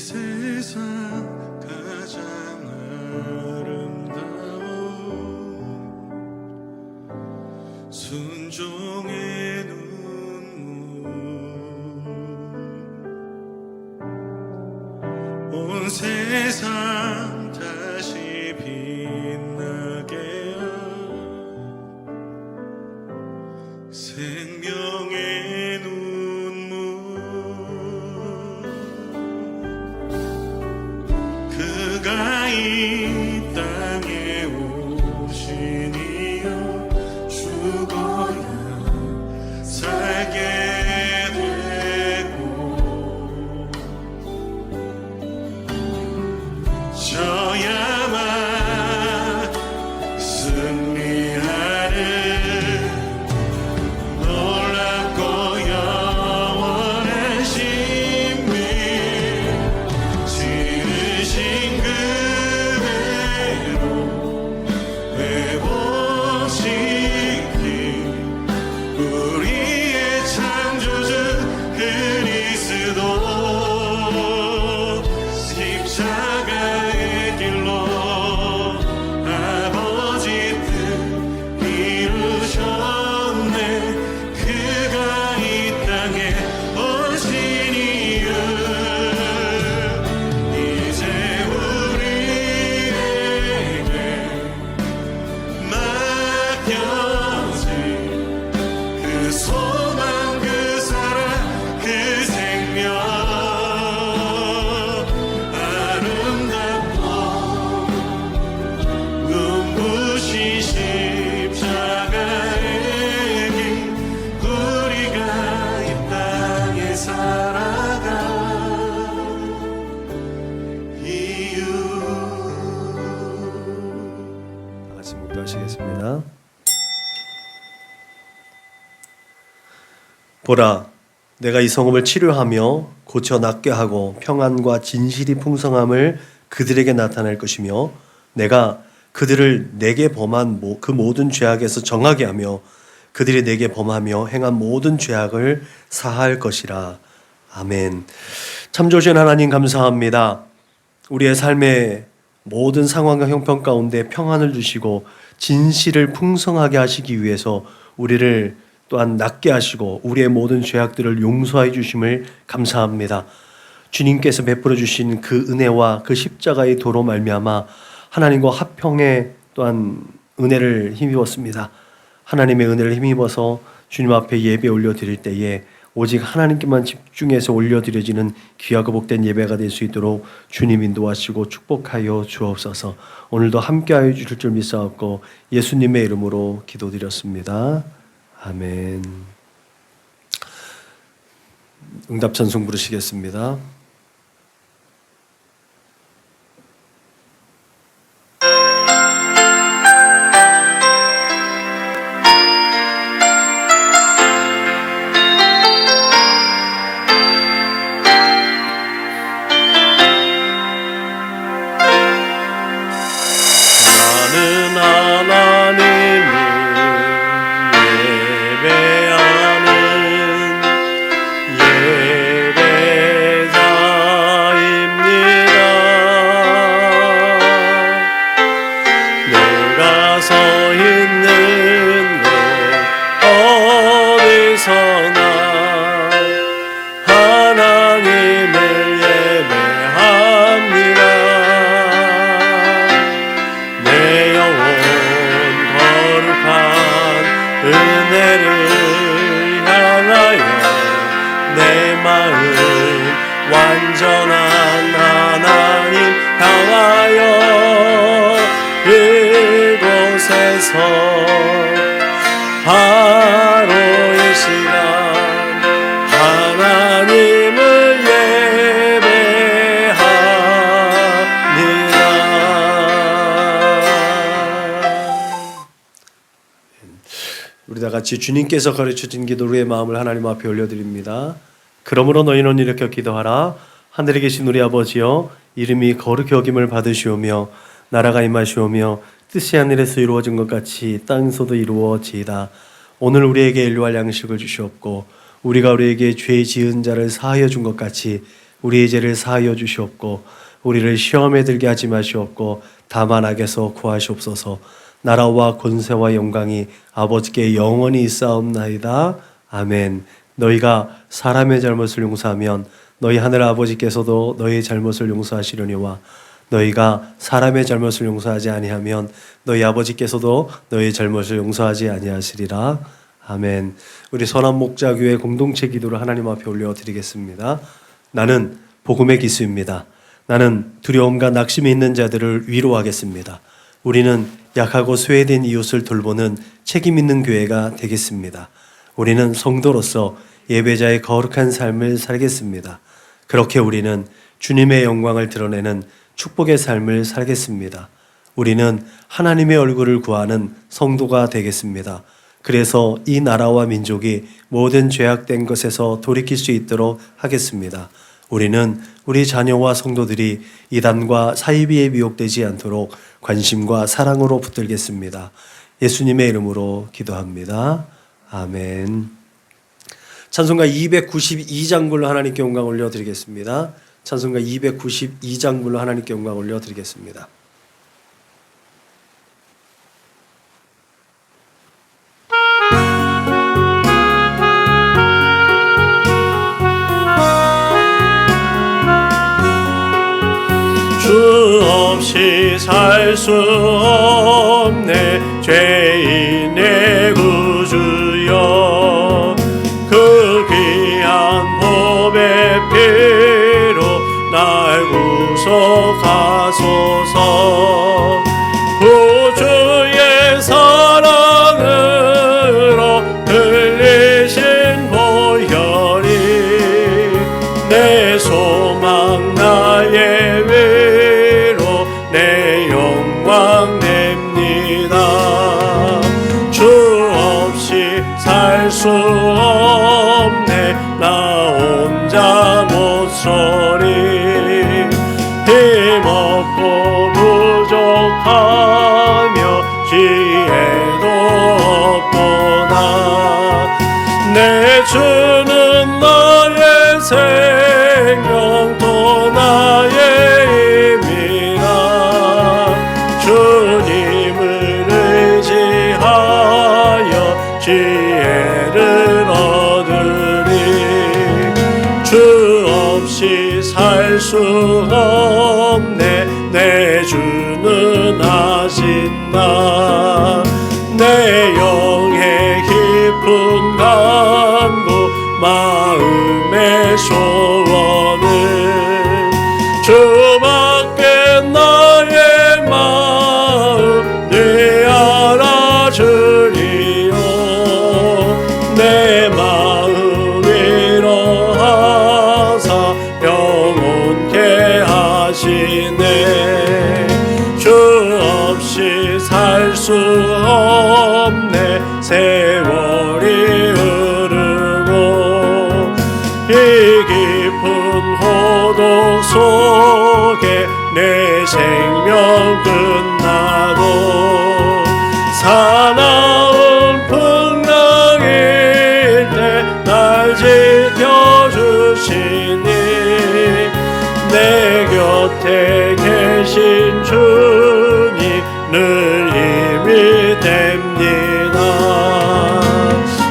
세상 가장 아름다운 순종의 눈물 온 세상 다시 빛나게 생명의 눈물 그가 이 땅에 오신 이유 죽어야 살게 되고 져야만 승리하는 놀랍고 영원한 신비 지으신 그대로 회복시킨 우리의 창조주 그리스도 십자가의 길로 아버지 뜻 이루셨네 그가 이 땅에 오신 이유 이제 우리에게 맡겨진 그 소망 그 사랑 그 생명 아름답고 눈부신 십자가의 길 우리가 이 땅에 살아갈 이유 다 같이 묵도하시겠습니다. 보라, 내가 이 성읍을 치료하며 고쳐 낫게 하고 평안과 진실이 풍성함을 그들에게 나타낼 것이며 내가 그들을 내게 범한 그 모든 죄악에서 정하게 하며 그들이 내게 범하며 행한 모든 죄악을 사할 것이라. 아멘. 참 좋으신 하나님 감사합니다. 우리의 삶의 모든 상황과 형편 가운데 평안을 주시고 진실을 풍성하게 하시기 위해서 우리를 또한 낫게 하시고 우리의 모든 죄악들을 용서해 주심을 감사합니다. 주님께서 베풀어 주신 그 은혜와 그 십자가의 도로 말미암아 하나님과 화평의 또한 은혜를 힘입었습니다. 하나님의 은혜를 힘입어서 주님 앞에 예배 올려드릴 때에 오직 하나님께만 집중해서 올려드려지는 귀하고 복된 예배가 될 수 있도록 주님 인도하시고 축복하여 주옵소서. 오늘도 함께하여 주실 줄 믿사옵고 예수님의 이름으로 기도드렸습니다. 아멘. 응답 찬송 부르시겠습니다. 나는 하나님을 예배하는 예배자입니다. 내가 서 있는 곳 어디서나 하나님을 예배합니다. 내 영혼 거룩한 은혜를 향하여 내 마음 완전한 하나님 향하여 그곳에서 바로 이 시간 하나님을 우리 다 같이 주님께서 가르쳐준 기도의 마음을 하나님 앞에 올려드립니다. 그러므로 너희는 이렇게 기도하라. 하늘에 계신 우리 아버지여, 이름이 거룩히 여김을 받으시오며 나라가 임하시오며 뜻이 하늘에서 이루어진 것 같이 땅에서도 이루어지이다. 오늘 우리에게 일용할 양식을 주시옵고 우리가 우리에게 죄 지은 자를 사하여 준 것 같이 우리의 죄를 사하여 주시옵고 우리를 시험에 들게 하지 마시옵고 다만 악에서 구하시옵소서. 나라와 권세와 영광이 아버지께 영원히 있사옵나이다. 아멘. 너희가 사람의 잘못을 용서하면 너희 하늘 아버지께서도 너희 잘못을 용서하시려니와 너희가 사람의 잘못을 용서하지 아니하면 너희 아버지께서도 너희 잘못을 용서하지 아니하시리라. 아멘. 우리 선한목자교회 공동체 기도를 하나님 앞에 올려드리겠습니다. 나는 복음의 기수입니다. 나는 두려움과 낙심이 있는 자들을 위로하겠습니다. 우리는 약하고 소외된 이웃을 돌보는 책임 있는 교회가 되겠습니다. 우리는 성도로서 예배자의 거룩한 삶을 살겠습니다. 그렇게 우리는 주님의 영광을 드러내는 축복의 삶을 살겠습니다. 우리는 하나님의 얼굴을 구하는 성도가 되겠습니다. 그래서 이 나라와 민족이 모든 죄악된 것에서 돌이킬 수 있도록 하겠습니다. 우리는 우리 자녀와 성도들이 이단과 사이비에 미혹되지 않도록 관심과 사랑으로 붙들겠습니다. 예수님의 이름으로 기도합니다. 아멘. 찬송가 292장 불러 하나님께 영광 올려드리겠습니다. 찬송가 292장 불러 하나님께 영광 올려드리겠습니다. 주 없이 살 수 없네 죄인의 구주여 그 귀한 보배 피로 날 구속하소서 구주의 사랑으로 흘리신 보혈이 내 소망 나의 위로 내 영광 냅니다. 주 없이 살 수 없네 나 혼자 못소리 힘없고 부족하며 지혜도 없구나. 내 주는 나의 생명 또 나의 힘이라 주님을 의지하여 지혜를 얻으리. 주 없이 살 수 없네 내 주는 하신다. 내 영의 깊은 간구 마음의 소원은 주밖에 나의 마음 네 알아주리요. 내 마음 위로하사 영원케 하시네. 주 없이 살 수 없네 세월이 흐르고 이 깊은 호도 속에 내 생명 끝나도 사나운 풍랑일 때 날 지켜주시니 내 곁에 계신 주님 늘 힘이 됩니다.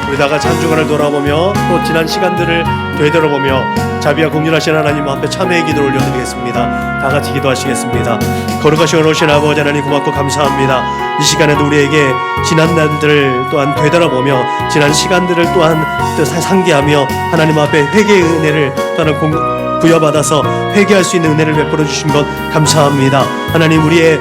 우리 다 같이 한 주간을 돌아보며 또 지난 시간들을 되돌아보며 자비와 공률하신 하나님 앞에 참회의 기도를 올려드리겠습니다. 다 같이 기도하시겠습니다. 거룩하시고 오신 아버지 하나님 고맙고 감사합니다. 이 시간에도 우리에게 지난 날들을 또한 되돌아보며 지난 시간들을 또한 또 상기하며 하나님 앞에 회개의 은혜를 또한 부여받아서 회개할 수 있는 은혜를 베풀어 주신 것 감사합니다. 하나님 우리의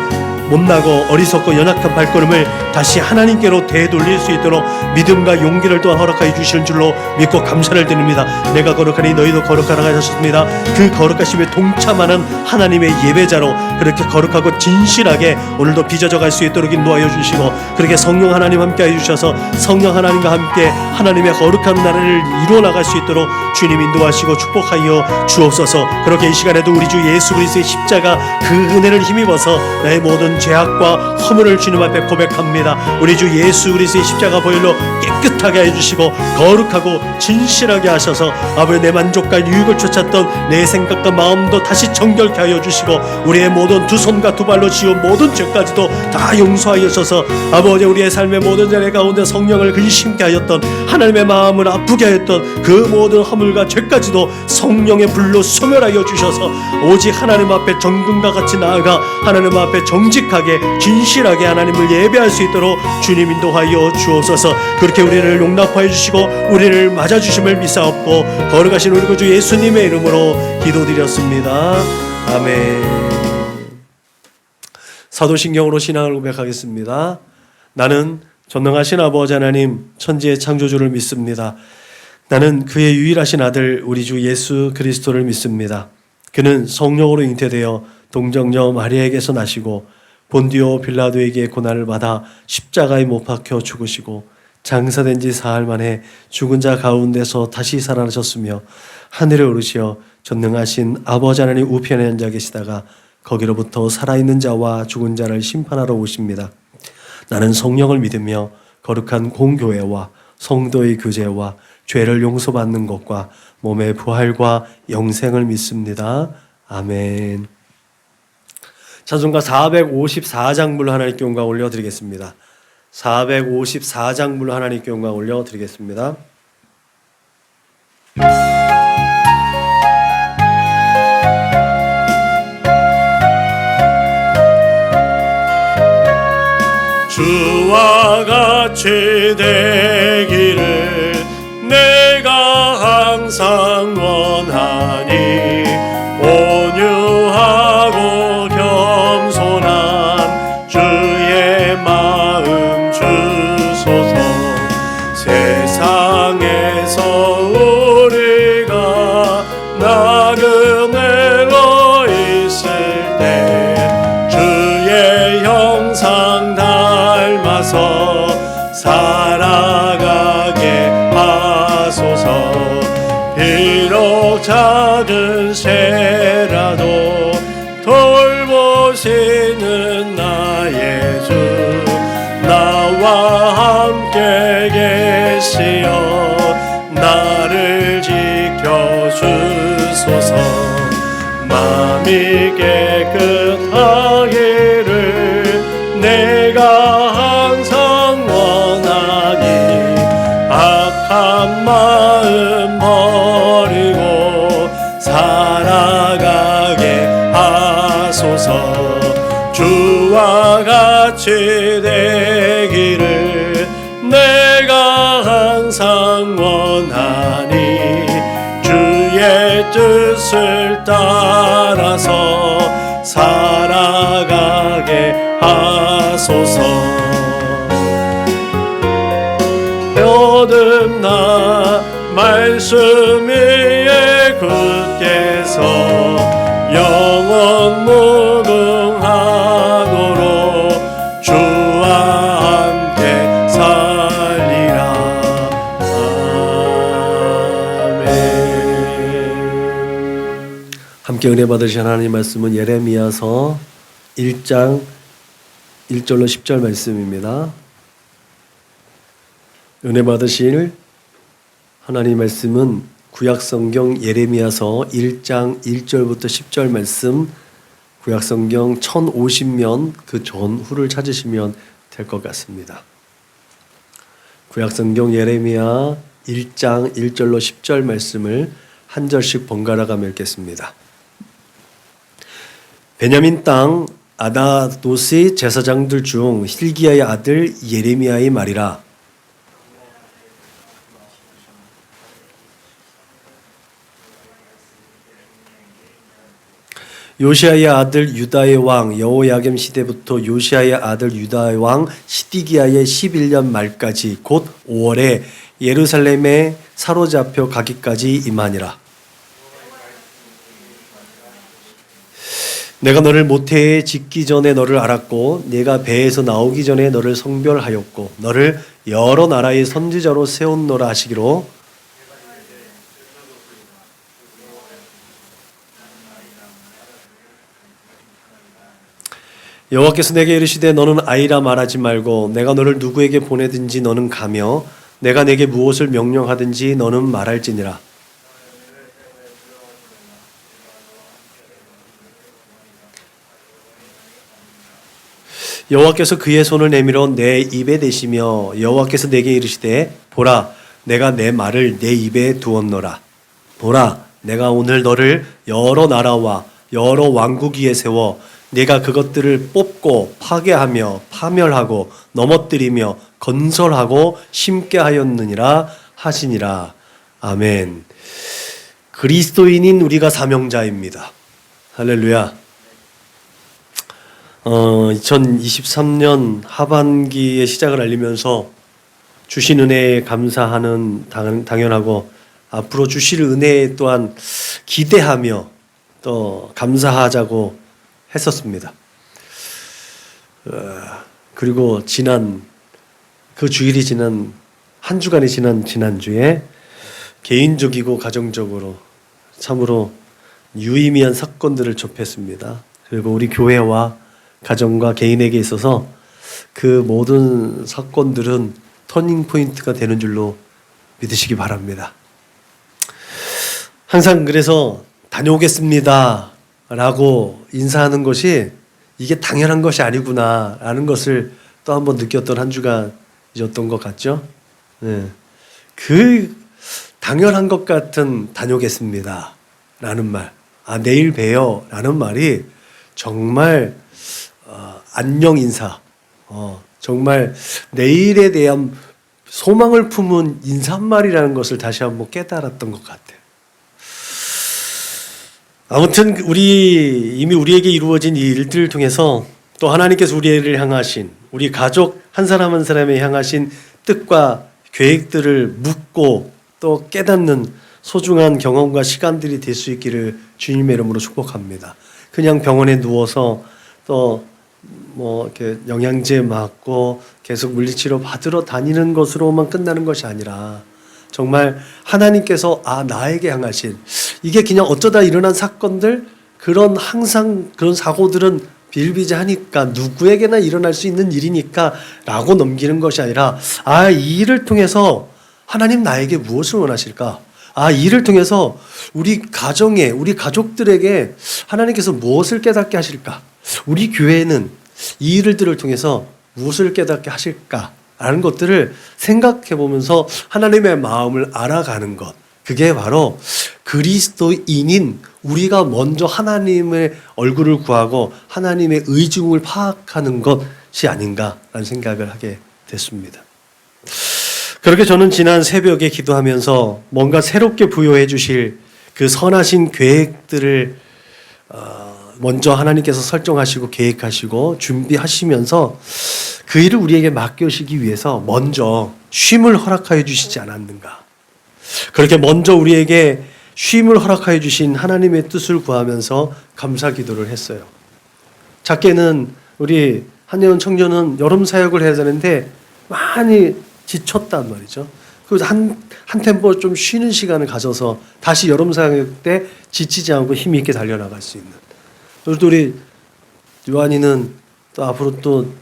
못나고 어리석고 연약한 발걸음을 다시 하나님께로 되돌릴 수 있도록 믿음과 용기를 또한 허락하여 주시는 줄로 믿고 감사를 드립니다. 내가 거룩하니 너희도 거룩하라 하셨습니다. 그 거룩하심에 동참하는 하나님의 예배자로 그렇게 거룩하고 진실하게 오늘도 빚어져 갈 수 있도록 인도하여 주시고, 그렇게 성령 하나님 함께하여 주셔서 성령 하나님과 함께 하나님의 거룩한 나라를 이루어 나갈 수 있도록 주님 인도하시고 축복하여 주옵소서. 그렇게 이 시간에도 우리 주 예수 그리스도의 십자가 그 은혜를 힘입어서 나의 모든 죄악과 허물을 주님 앞에 고백합니다. 우리 주 예수 그리스도의 십자가 보혈로 깨끗하게 해주시고 거룩하고 진실하게 하셔서 아버지 내 만족과 유익을 쫓았던 내 생각과 마음도 다시 정결케 하여 주시고, 우리의 모든 두 손과 두 발로 지은 모든 죄까지도 다 용서하여 주셔서 아버지 우리의 삶의 모든 자리 가운데 성령을 근심케 하였던, 하나님의 마음을 아프게 하였던 그 모든 허물과 죄까지도 성령의 불로 소멸하여 주셔서 오직 하나님 앞에 정금과 같이 나아가 하나님 앞에 정직하게 진실하게 하나님을 예배할 수 있도록 주님 인도하여 주옵소서. 그렇게 우리를 용납하여 주시고 우리를 맞아주심을 믿사옵고 거룩하신 우리 구주 예수님의 이름으로 기도드렸습니다. 아멘. 사도신경으로 신앙을 고백하겠습니다. 나는 전능하신 아버지 하나님 천지의 창조주를 믿습니다. 나는 그의 유일하신 아들 우리 주 예수 그리스도를 믿습니다. 그는 성령으로 잉태되어 동정녀 마리아에게서 나시고 본디오 빌라도에게 고난을 받아 십자가에 못 박혀 죽으시고 장사된 지 사흘 만에 죽은 자 가운데서 다시 살아나셨으며 하늘에 오르시어 전능하신 아버지 하나님 우편에 앉아 계시다가 거기로부터 살아있는 자와 죽은 자를 심판하러 오십니다. 나는 성령을 믿으며 거룩한 공교회와 성도의 교제와 죄를 용서받는 것과 몸의 부활과 영생을 믿습니다. 아멘. 찬송가 454장불로 하나님께 영광 올려드리겠습니다. 454장불로 하나님께 영광 올려드리겠습니다. 주와 같이 되기를 내가 항상 원하니 온유하고 겸손한 주의 마음 주소서. 세상에서 우리가 나그네로 있을 때 주의 형상 닮아서 살아가게 하소서. 비록 작은 새라도 돌보시는 나의 주 나와 함께 계시어 나를 지켜주소서. 마음이 깨끗하기를 내가 항상 원하니 악한 마음 버리고 살아가게 하소서. 주와 같이 되기를 내가 항상 원하니 주의 뜻을 따라서 살아가게 하소서. 거듭나 말씀 위에 굳게 서 영원 무궁하도록 주와 함께 살리라. 아멘. 함께 은혜 받으신 하나님 말씀은 예레미야서 1장 1절로 10절 말씀입니다. 은혜 받으실 하나님 말씀은 구약성경 예레미야서 1장 1절부터 10절 말씀, 구약성경 1050면 그 전후를 찾으시면 될 것 같습니다. 구약성경 예레미야 1장 1절로 10절 말씀을 한 절씩 번갈아 가며 읽겠습니다. 베냐민 땅 아다도시 제사장들 중 힐기야의 아들 예레미야의 말이라. 요시야의 아들 유다의 왕 여호야김 시대부터 요시야의 아들 유다의 왕 시디기야의 11년 말까지 곧 5월에 예루살렘에 사로잡혀 가기까지 임하니라. 내가 너를 모태에 짓기 전에 너를 알았고 네가 배에서 나오기 전에 너를 성별하였고 너를 여러 나라의 선지자로 세웠노라 하시기로 여호와께서 내게 이르시되 너는 아이라 말하지 말고 내가 너를 누구에게 보내든지 너는 가며 내가 내게 무엇을 명령하든지 너는 말할지니라. 여호와께서 그의 손을 내밀어 내 입에 대시며 여호와께서 내게 이르시되 보라 내가 내 말을 내 입에 두었노라. 보라 내가 오늘 너를 여러 나라와 여러 왕국 위에 세워 네가 그것들을 뽑고 파괴하며 파멸하고 넘어뜨리며 건설하고 심게 하였느니라 하시니라. 아멘. 그리스도인인 우리가 사명자입니다. 할렐루야. 2023년 하반기의 시작을 알리면서 주신 은혜에 감사하는 당연하고 앞으로 주실 은혜 또한 기대하며 또 감사하자고 했었습니다. 그리고 그 주일이 지난 한 주간이 지난 지난주에 개인적이고 가정적으로 참으로 유의미한 사건들을 접했습니다. 그리고 우리 교회와 가정과 개인에게 있어서 그 모든 사건들은 터닝 포인트가 되는 줄로 믿으시기 바랍니다. 항상 그래서 다녀오겠습니다 라고 인사하는 것이 이게 당연한 것이 아니구나 라는 것을 또 한번 느꼈던 한 주간이었던 것 같죠. 네. 그 당연한 것 같은 다녀오겠습니다 라는 말, 내일 봬요 라는 말이 정말 안녕 인사, 정말 내일에 대한 소망을 품은 인사말이라는 것을 다시 한번 깨달았던 것 같아요. 아무튼 이미 우리에게 이루어진 이 일들을 통해서 또 하나님께서 우리를 향하신 우리 가족 한 사람 한 사람에 향하신 뜻과 계획들을 묻고 또 깨닫는 소중한 경험과 시간들이 될 수 있기를 주님의 이름으로 축복합니다. 그냥 병원에 누워서 또 이렇게 영양제 맞고 계속 물리치료 받으러 다니는 것으로만 끝나는 것이 아니라 정말 하나님께서 나에게 향하신 이게 그냥 어쩌다 일어난 사건들 항상 그런 사고들은 비일비재하니까 누구에게나 일어날 수 있는 일이니까 라고 넘기는 것이 아니라 이 일을 통해서 하나님 나에게 무엇을 원하실까? 이 일을 통해서 우리 가정에 우리 가족들에게 하나님께서 무엇을 깨닫게 하실까? 우리 교회는 이 일들을 통해서 무엇을 깨닫게 하실까? 라는 것들을 생각해 보면서 하나님의 마음을 알아가는 것, 그게 바로 그리스도인인 우리가 먼저 하나님의 얼굴을 구하고 하나님의 의중을 파악하는 것이 아닌가라는 생각을 하게 됐습니다. 그렇게 저는 지난 새벽에 기도하면서 뭔가 새롭게 부여해 주실 그 선하신 계획들을 먼저 하나님께서 설정하시고 계획하시고 준비하시면서 그 일을 우리에게 맡겨주시기 위해서 먼저 쉼을 허락하여 주시지 않았는가. 그렇게 먼저 우리에게 쉼을 허락하여 주신 하나님의 뜻을 구하면서 감사 기도를 했어요. 작게는 우리 한예원 청년은 여름 사역을 해야 되는데 많이 지쳤단 말이죠. 그래서 한 템포 좀 쉬는 시간을 가져서 다시 여름 사역 때 지치지 않고 힘 있게 달려나갈 수 있는. 또 우리 요한이는 또 앞으로 또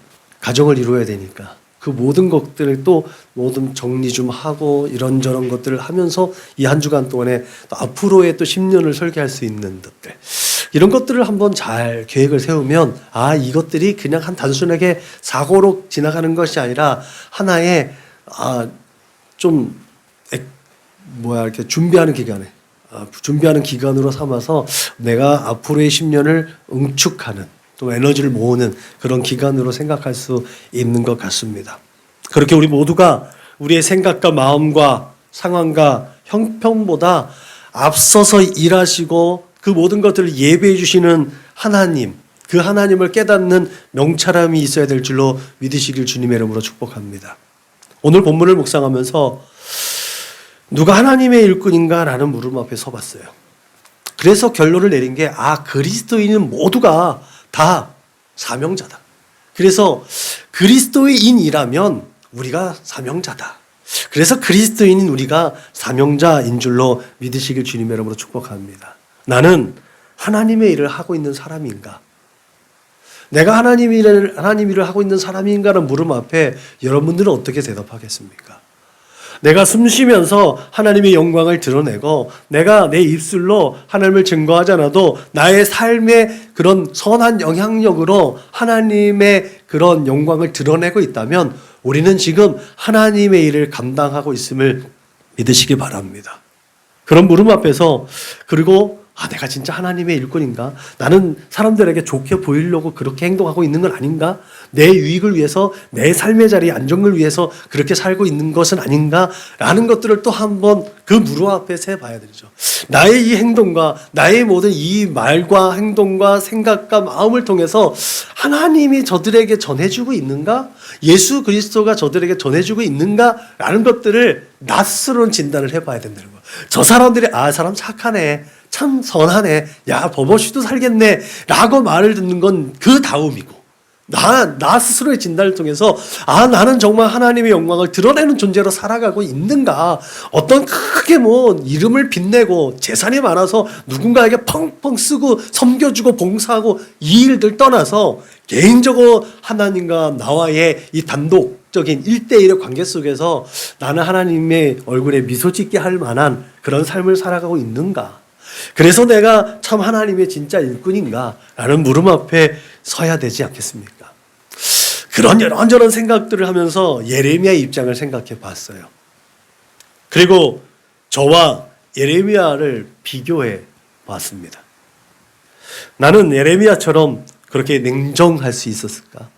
가정을 이루어야 되니까 그 모든 것들을 또 모든 정리 좀 하고 이런저런 것들을 하면서 이 한 주간 동안에 또 앞으로의 또 10년을 설계할 수 있는 것들, 이런 것들을 한번 잘 계획을 세우면 이것들이 그냥 단순하게 사고로 지나가는 것이 아니라 하나의 이렇게 준비하는 기간으로 삼아서 내가 앞으로의 10년을 응축하는 또 에너지를 모으는 그런 기간으로 생각할 수 있는 것 같습니다. 그렇게 우리 모두가 우리의 생각과 마음과 상황과 형편보다 앞서서 일하시고 그 모든 것들을 예배해 주시는 하나님, 그 하나님을 깨닫는 명찰함이 있어야 될 줄로 믿으시길 주님의 이름으로 축복합니다. 오늘 본문을 묵상하면서 누가 하나님의 일꾼인가 라는 물음 앞에 서봤어요. 그래서 결론을 내린 게 그리스도인은 모두가 다 사명자다. 그래서 그리스도인이라면 우리가 사명자다. 그래서 그리스도인인 우리가 사명자인 줄로 믿으시길 주님의 이름으로 축복합니다. 나는 하나님의 일을 하고 있는 사람인가? 내가 하나님 일을 하고 있는 사람인가라는 물음 앞에 여러분들은 어떻게 대답하겠습니까? 내가 숨 쉬면서 하나님의 영광을 드러내고 내가 내 입술로 하나님을 증거하지 않아도 나의 삶의 그런 선한 영향력으로 하나님의 그런 영광을 드러내고 있다면 우리는 지금 하나님의 일을 감당하고 있음을 믿으시기 바랍니다. 그런 물음 앞에서 그리고 내가 진짜 하나님의 일꾼인가? 나는 사람들에게 좋게 보이려고 그렇게 행동하고 있는 건 아닌가? 내 유익을 위해서, 내 삶의 자리 안정을 위해서 그렇게 살고 있는 것은 아닌가? 라는 것들을 또 한번 그 물음 앞에 세봐야 되죠. 나의 이 행동과 나의 모든 이 말과 행동과 생각과 마음을 통해서 하나님이 저들에게 전해주고 있는가? 예수 그리스도가 저들에게 전해주고 있는가? 라는 것들을 낯스러운 진단을 해봐야 된다는 거예요. 저 사람들이 사람 착하네. 참 선하네. 야, 버버씨도 살겠네. 라고 말을 듣는 건 그 다음이고 나 스스로의 진단을 통해서 나는 정말 하나님의 영광을 드러내는 존재로 살아가고 있는가? 어떤 크게 이름을 빛내고 재산이 많아서 누군가에게 펑펑 쓰고 섬겨주고 봉사하고 이 일들 떠나서 개인적으로 하나님과 나와의 이 단독적인 1대1의 관계 속에서 나는 하나님의 얼굴에 미소 짓게 할 만한 그런 삶을 살아가고 있는가? 그래서 내가 참 하나님의 진짜 일꾼인가? 라는 물음 앞에 서야 되지 않겠습니까? 그런 이런저런 생각들을 하면서 예레미야의 입장을 생각해 봤어요. 그리고 저와 예레미야를 비교해 봤습니다. 나는 예레미야처럼 그렇게 냉정할 수 있었을까?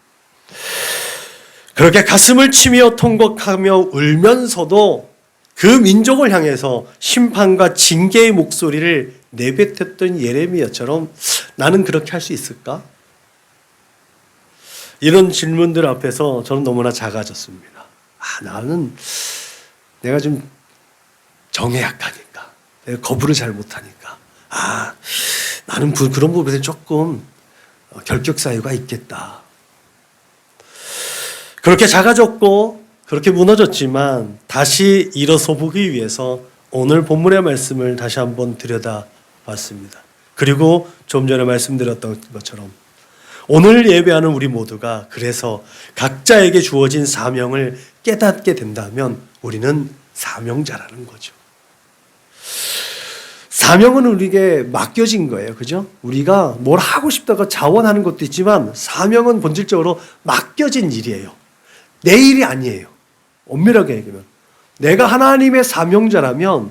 그렇게 가슴을 치며 통곡하며 울면서도 그 민족을 향해서 심판과 징계의 목소리를 내뱉었던 예레미야처럼 나는 그렇게 할 수 있을까? 이런 질문들 앞에서 저는 너무나 작아졌습니다. 나는 내가 좀 정에 약하니까, 내가 거부를 잘 못하니까, 나는 그런 부분에 조금 결격 사유가 있겠다. 그렇게 작아졌고 그렇게 무너졌지만 다시 일어서 보기 위해서 오늘 본문의 말씀을 다시 한번 들여다봤습니다. 그리고 좀 전에 말씀드렸던 것처럼 오늘 예배하는 우리 모두가 그래서 각자에게 주어진 사명을 깨닫게 된다면 우리는 사명자라는 거죠. 사명은 우리에게 맡겨진 거예요. 그죠? 우리가 뭘 하고 싶다고 자원하는 것도 있지만 사명은 본질적으로 맡겨진 일이에요. 내 일이 아니에요. 엄밀하게 얘기하면 내가 하나님의 사명자라면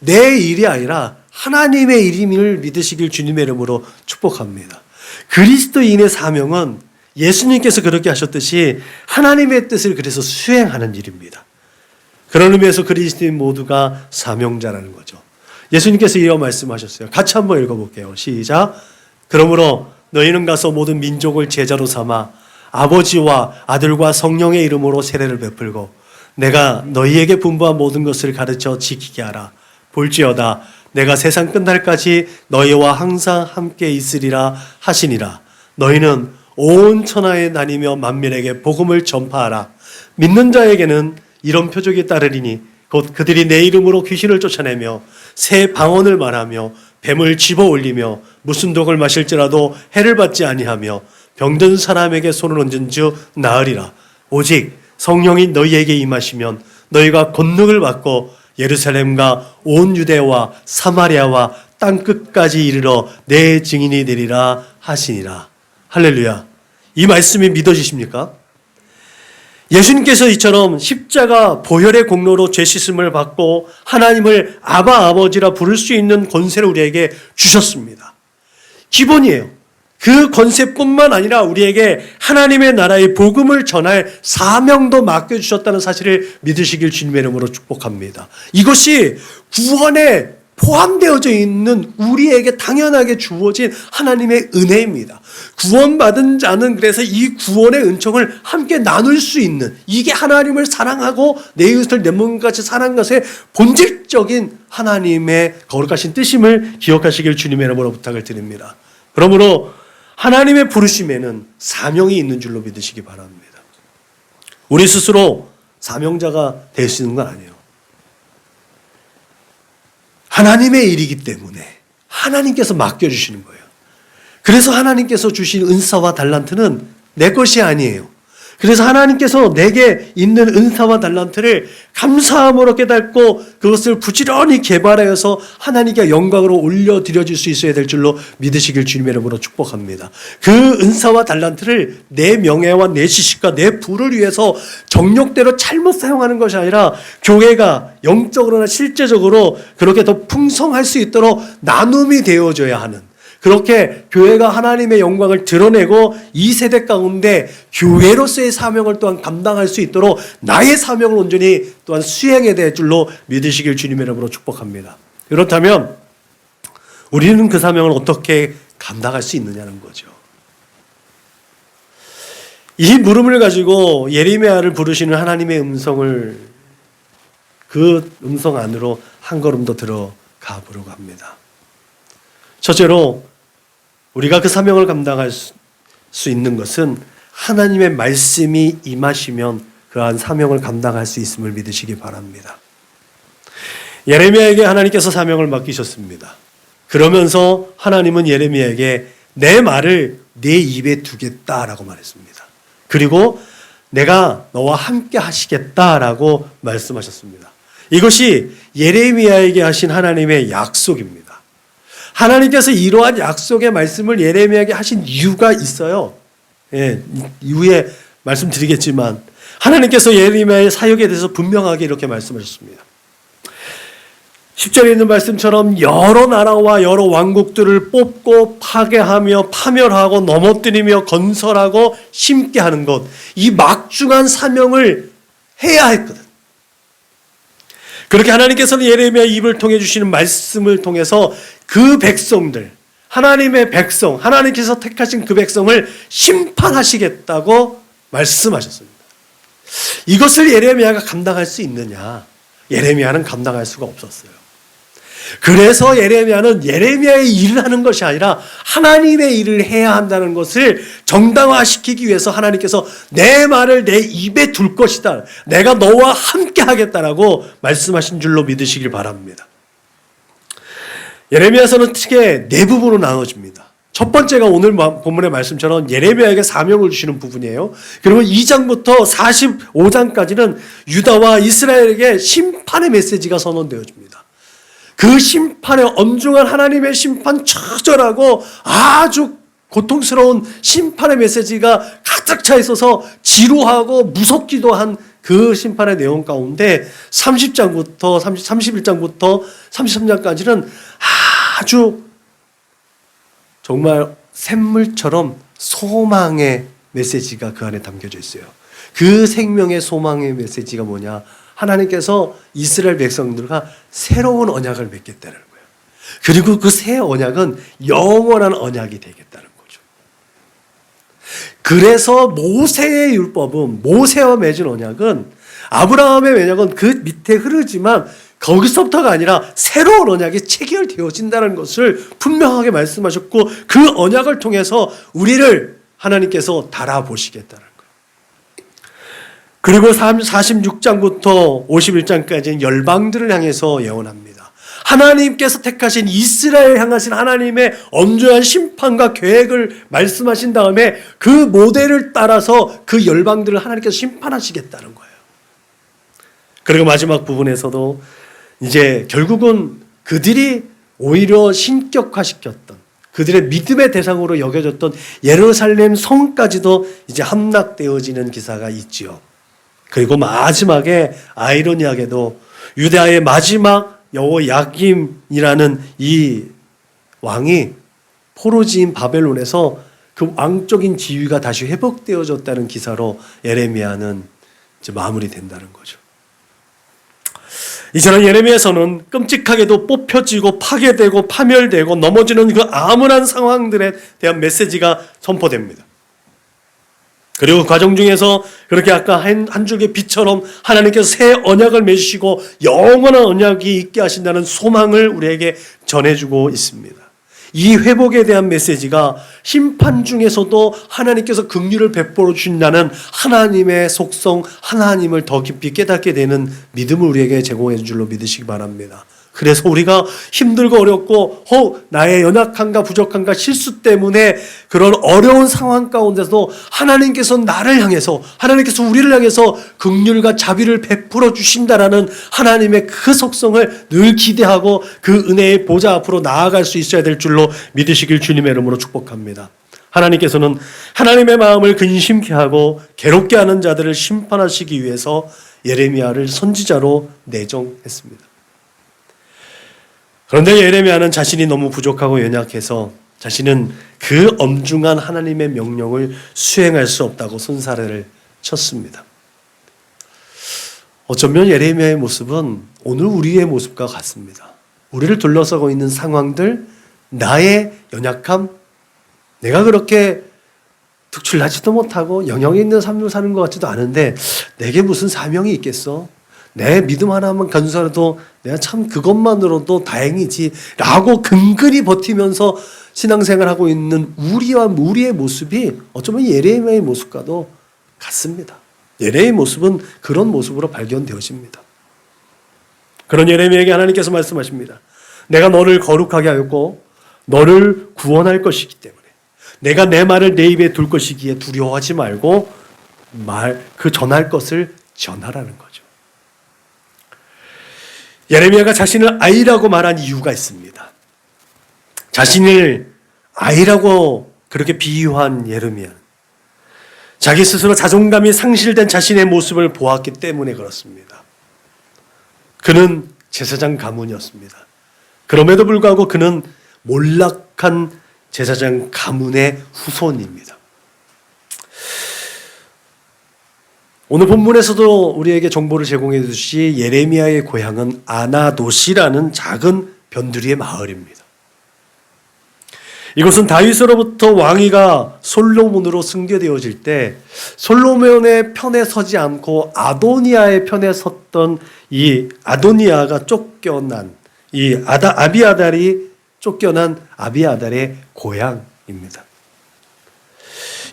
내 일이 아니라 하나님의 일임을 믿으시길 주님의 이름으로 축복합니다. 그리스도인의 사명은 예수님께서 그렇게 하셨듯이 하나님의 뜻을 그래서 수행하는 일입니다. 그런 의미에서 그리스도인 모두가 사명자라는 거죠. 예수님께서 이런 말씀하셨어요. 같이 한번 읽어볼게요. 시작. 그러므로 너희는 가서 모든 민족을 제자로 삼아 아버지와 아들과 성령의 이름으로 세례를 베풀고 내가 너희에게 분부한 모든 것을 가르쳐 지키게 하라. 볼지어다 내가 세상 끝날까지 너희와 항상 함께 있으리라 하시니라. 너희는 온 천하에 다니며 만민에게 복음을 전파하라. 믿는 자에게는 이런 표적이 따르리니 곧 그들이 내 이름으로 귀신을 쫓아내며 새 방언을 말하며 뱀을 집어 올리며 무슨 독을 마실지라도 해를 받지 아니하며 병든 사람에게 손을 얹은 즉 나으리라. 오직 성령이 너희에게 임하시면 너희가 권능을 받고 예루살렘과 온 유대와 사마리아와 땅끝까지 이르러 내 증인이 되리라 하시니라. 할렐루야. 이 말씀이 믿어지십니까? 예수님께서 이처럼 십자가 보혈의 공로로 죄 씻음을 받고 하나님을 아버지라 부를 수 있는 권세를 우리에게 주셨습니다. 기본이에요. 그 권세뿐만 아니라 우리에게 하나님의 나라의 복음을 전할 사명도 맡겨주셨다는 사실을 믿으시길 주님의 이름으로 축복합니다. 이것이 구원에 포함되어져 있는 우리에게 당연하게 주어진 하나님의 은혜입니다. 구원받은 자는 그래서 이 구원의 은총을 함께 나눌 수 있는, 이게 하나님을 사랑하고 내 이웃을 내 몸같이 사랑하는 것의 본질적인 하나님의 거룩하신 뜻임을 기억하시길 주님의 이름으로 부탁을 드립니다. 그러므로 하나님의 부르심에는 사명이 있는 줄로 믿으시기 바랍니다. 우리 스스로 사명자가 될 수 있는 건 아니에요. 하나님의 일이기 때문에 하나님께서 맡겨주시는 거예요. 그래서 하나님께서 주신 은사와 달란트는 내 것이 아니에요. 그래서 하나님께서 내게 있는 은사와 달란트를 감사함으로 깨닫고 그것을 부지런히 개발하여서 하나님께 영광으로 올려드려질 수 있어야 될 줄로 믿으시길 주님의 이름으로 축복합니다. 그 은사와 달란트를 내 명예와 내 지식과 내 부를 위해서 정욕대로 잘못 사용하는 것이 아니라 교회가 영적으로나 실제적으로 그렇게 더 풍성할 수 있도록 나눔이 되어져야 하는, 그렇게 교회가 하나님의 영광을 드러내고 이 세대 가운데 교회로서의 사명을 또한 감당할 수 있도록 나의 사명을 온전히 또한 수행해야 될 줄로 믿으시길 주님의 이름으로 축복합니다. 그렇다면 우리는 그 사명을 어떻게 감당할 수 있느냐는 거죠. 이 물음을 가지고 예레미야를 부르시는 하나님의 음성을, 그 음성 안으로 한 걸음 더 들어가 보려고 합니다. 첫째로 우리가 그 사명을 감당할 수 있는 것은 하나님의 말씀이 임하시면 그러한 사명을 감당할 수 있음을 믿으시기 바랍니다. 예레미야에게 하나님께서 사명을 맡기셨습니다. 그러면서 하나님은 예레미야에게 내 말을 내 입에 두겠다라고 말했습니다. 그리고 내가 너와 함께 하시겠다라고 말씀하셨습니다. 이것이 예레미야에게 하신 하나님의 약속입니다. 하나님께서 이러한 약속의 말씀을 예레미야에게 하신 이유가 있어요. 예, 이후에 말씀드리겠지만 하나님께서 예레미야의 사역에 대해서 분명하게 이렇게 말씀하셨습니다. 10절에 있는 말씀처럼 여러 나라와 여러 왕국들을 뽑고 파괴하며 파멸하고 넘어뜨리며 건설하고 심게 하는 것, 이 막중한 사명을 해야 했거든. 그렇게 하나님께서는 예레미야 입을 통해 주시는 말씀을 통해서 그 백성들, 하나님의 백성, 하나님께서 택하신 그 백성을 심판하시겠다고 말씀하셨습니다. 이것을 예레미야가 감당할 수 있느냐? 예레미야는 감당할 수가 없었어요. 그래서 예레미야는 예레미야의 일을 하는 것이 아니라 하나님의 일을 해야 한다는 것을 정당화시키기 위해서 하나님께서 내 말을 내 입에 둘 것이다, 내가 너와 함께 하겠다라고 말씀하신 줄로 믿으시길 바랍니다. 예레미야서는 크게 네 부분으로 나눠집니다. 첫 번째가 오늘 본문의 말씀처럼 예레미야에게 사명을 주시는 부분이에요. 그리고 2장부터 45장까지는 유다와 이스라엘에게 심판의 메시지가 선언되어집니다. 그 심판의 엄중한 하나님의 심판, 처절하고 아주 고통스러운 심판의 메시지가 가득 차 있어서 지루하고 무섭기도 한 그 심판의 내용 가운데 31장부터 33장까지는 아주 정말 샘물처럼 소망의 메시지가 그 안에 담겨져 있어요. 그 생명의 소망의 메시지가 뭐냐? 하나님께서 이스라엘 백성들과 새로운 언약을 맺겠다는 거예요. 그리고 그 새 언약은 영원한 언약이 되겠다는 거죠. 그래서 모세의 율법은, 모세와 맺은 언약은, 아브라함의 언약은 그 밑에 흐르지만 거기서부터가 아니라 새로운 언약이 체결되어진다는 것을 분명하게 말씀하셨고, 그 언약을 통해서 우리를 하나님께서 달아보시겠다는 거예요. 그리고 46장부터 51장까지는 열방들을 향해서 예언합니다. 하나님께서 택하신 이스라엘 향하신 하나님의 엄중한 심판과 계획을 말씀하신 다음에 그 모델을 따라서 그 열방들을 하나님께서 심판하시겠다는 거예요. 그리고 마지막 부분에서도 이제 결국은 그들이 오히려 신격화시켰던, 그들의 믿음의 대상으로 여겨졌던 예루살렘 성까지도 이제 함락되어지는 기사가 있지요. 그리고 마지막에 아이러니하게도 유대아의 마지막 여호야김이라는 이 왕이 포로지인 바벨론에서 그 왕적인 지위가 다시 회복되어졌다는 기사로 예레미야는 이제 마무리된다는 거죠. 이처럼 예레미야서는 끔찍하게도 뽑혀지고 파괴되고 파멸되고 넘어지는 그 암울한 상황들에 대한 메시지가 선포됩니다. 그리고 과정 중에서 그렇게 아까 한 줄기의 빛처럼 하나님께서 새 언약을 맺으시고 영원한 언약이 있게 하신다는 소망을 우리에게 전해주고 있습니다. 이 회복에 대한 메시지가 심판 중에서도 하나님께서 긍휼을 베풀어 주신다는 하나님의 속성, 하나님을 더 깊이 깨닫게 되는 믿음을 우리에게 제공해 줄 줄로 믿으시기 바랍니다. 그래서 우리가 힘들고 어렵고 나의 연약함과 부족함과 실수 때문에 그런 어려운 상황 가운데서도 하나님께서 나를 향해서, 하나님께서 우리를 향해서 긍휼과 자비를 베풀어 주신다라는 하나님의 그 속성을 늘 기대하고 그 은혜의 보좌 앞으로 나아갈 수 있어야 될 줄로 믿으시길 주님의 이름으로 축복합니다. 하나님께서는 하나님의 마음을 근심케 하고 괴롭게 하는 자들을 심판하시기 위해서 예레미야를 선지자로 내정했습니다. 그런데 예레미야는 자신이 너무 부족하고 연약해서 자신은 그 엄중한 하나님의 명령을 수행할 수 없다고 손사래를 쳤습니다. 어쩌면 예레미야의 모습은 오늘 우리의 모습과 같습니다. 우리를 둘러싸고 있는 상황들, 나의 연약함, 내가 그렇게 특출나지도 못하고 영향이 있는 삶을 사는 것 같지도 않은데 내게 무슨 사명이 있겠어? 내 믿음 하나만 간수하라도 내가 참 그것만으로도 다행이지 라고 근근히 버티면서 신앙생활하고 있는 우리의 모습이 어쩌면 예레미야의 모습과도 같습니다. 예레미야의 모습은 그런 모습으로 발견되어집니다. 그런 예레미야에게 하나님께서 말씀하십니다. 내가 너를 거룩하게 하였고 너를 구원할 것이기 때문에 내가 내 말을 내 입에 둘 것이기에 두려워하지 말고 전할 것을 전하라는 거죠. 예레미야가 자신을 아이라고 말한 이유가 있습니다. 자신을 아이라고 그렇게 비유한 예레미야는 자기 스스로 자존감이 상실된 자신의 모습을 보았기 때문에 그렇습니다. 그는 제사장 가문이었습니다. 그럼에도 불구하고 그는 몰락한 제사장 가문의 후손입니다. 오늘 본문에서도 우리에게 정보를 제공해 주시 예레미야의 고향은 아나돗이라는 작은 변두리의 마을입니다. 이곳은 다윗으로부터 왕위가 솔로몬으로 승계되어질 때 솔로몬의 편에 서지 않고 아도니아의 편에 섰던 이 아도니아가 쫓겨난 아비아달이 쫓겨난 아비아달의 고향입니다.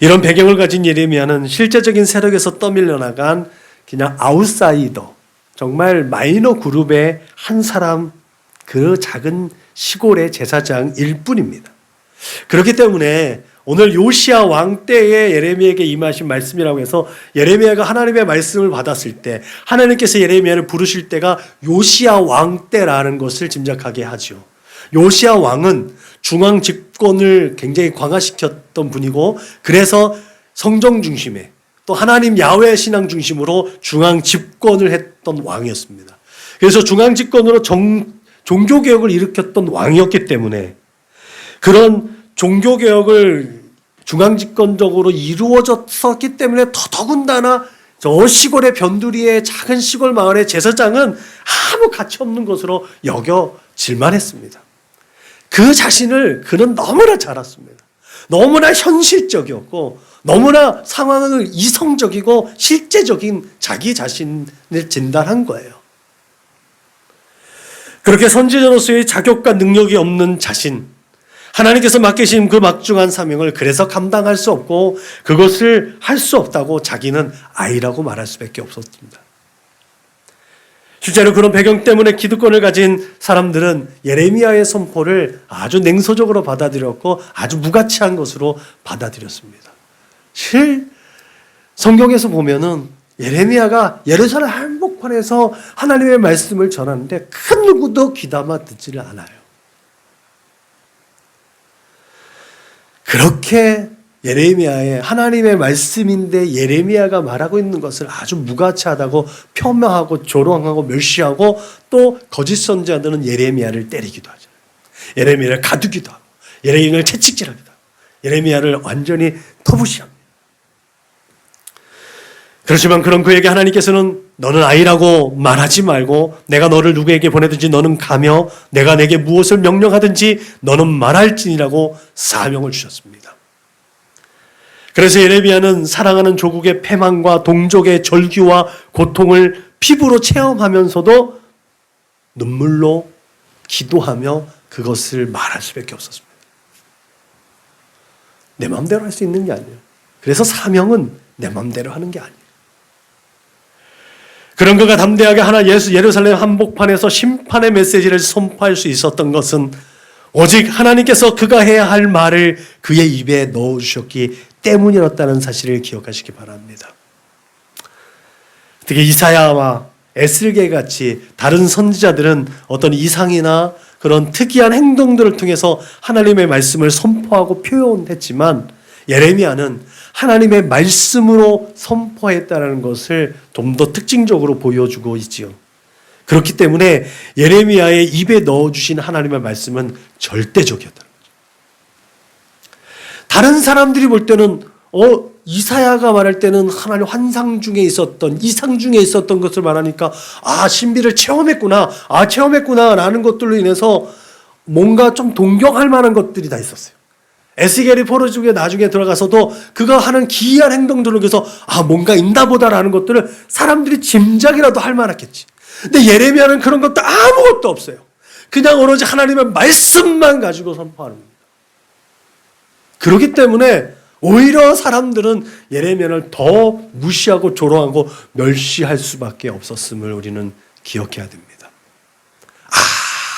이런 배경을 가진 예레미야는 실제적인 세력에서 떠밀려 나간 그냥 아웃사이더, 정말 마이너 그룹의 한 사람, 그 작은 시골의 제사장일 뿐입니다. 그렇기 때문에 오늘 요시야 왕 때에 예레미야에게 임하신 말씀이라고 해서 예레미야가 하나님의 말씀을 받았을 때 하나님께서 예레미야를 부르실 때가 요시야 왕 때라는 것을 짐작하게 하죠. 요시야 왕은 중앙 집권을 굉장히 강화시켰던 분이고 그래서 성정 중심에 또 하나님 야훼 신앙 중심으로 중앙 집권을 했던 왕이었습니다. 그래서 중앙 집권으로 종교개혁을 일으켰던 왕이었기 때문에 그런 종교개혁을 중앙집권적으로 이루어졌었기 때문에 더더군다나 저 시골의 변두리의 작은 시골 마을의 제사장은 아무 가치 없는 것으로 여겨질만 했습니다. 그 자신을 그는 너무나 잘 알았습니다. 너무나 현실적이었고 너무나 상황을 이성적이고 실제적인 자기 자신을 진단한 거예요. 그렇게 선지자로서의 자격과 능력이 없는 자신, 하나님께서 맡기신 그 막중한 사명을 그래서 감당할 수 없고 그것을 할 수 없다고 자기는 아이라고 말할 수밖에 없었습니다. 실제로 그런 배경 때문에 기득권을 가진 사람들은 예레미야의 선포를 아주 냉소적으로 받아들였고 아주 무가치한 것으로 받아들였습니다. 성경에서 보면은 예레미야가 예루살렘 한복판에서 하나님의 말씀을 전하는데 큰 누구도 귀담아 듣지를 않아요. 그렇게 예레미야의 하나님의 말씀인데 예레미야가 말하고 있는 것을 아주 무가치하다고 폄하하고 조롱하고 멸시하고 또 거짓 선지자들은 예레미야를 때리기도 하죠. 예레미야를 가두기도 하고 예레미야를 채찍질하기도 하고 예레미야를 완전히 터부시합니다. 그렇지만 그런 그에게 하나님께서는 너는 아이라고 말하지 말고 내가 너를 누구에게 보내든지 너는 가며 내가 내게 무엇을 명령하든지 너는 말할지니라고 사명을 주셨습니다. 그래서 예레미야는 사랑하는 조국의 패망과 동족의 절규와 고통을 피부로 체험하면서도 눈물로 기도하며 그것을 말할 수밖에 없었습니다. 내 마음대로 할 수 있는 게 아니에요. 그래서 사명은 내 마음대로 하는 게 아니에요. 그런 그가 담대하게 예루살렘 한복판에서 심판의 메시지를 선포할 수 있었던 것은 오직 하나님께서 그가 해야 할 말을 그의 입에 넣어주셨기 때문이었다는 사실을 기억하시기 바랍니다. 특히 이사야와 에스겔 같이 다른 선지자들은 어떤 이상이나 그런 특이한 행동들을 통해서 하나님의 말씀을 선포하고 표현했지만 예레미야는 하나님의 말씀으로 선포했다는 것을 좀 더 특징적으로 보여주고 있지요. 그렇기 때문에 예레미야의 입에 넣어주신 하나님의 말씀은 절대적이었다는 거죠. 다른 사람들이 볼 때는 이사야가 말할 때는 하나님 환상 중에 있었던 이상 중에 있었던 것을 말하니까 신비를 체험했구나 라는 것들로 인해서 뭔가 좀 동경할 만한 것들이 다 있었어요. 에스겔이 포로족에 나중에 들어가서도 그가 하는 기이한 행동들을 위해서 뭔가 있나 보다라는 것들을 사람들이 짐작이라도 할 만했겠지. 근데 예레미야는 그런 것도 아무것도 없어요. 그냥 오로지 하나님의 말씀만 가지고 선포하는 겁니다. 그렇기 때문에 오히려 사람들은 예레미야를 더 무시하고 조롱하고 멸시할 수밖에 없었음을 우리는 기억해야 됩니다.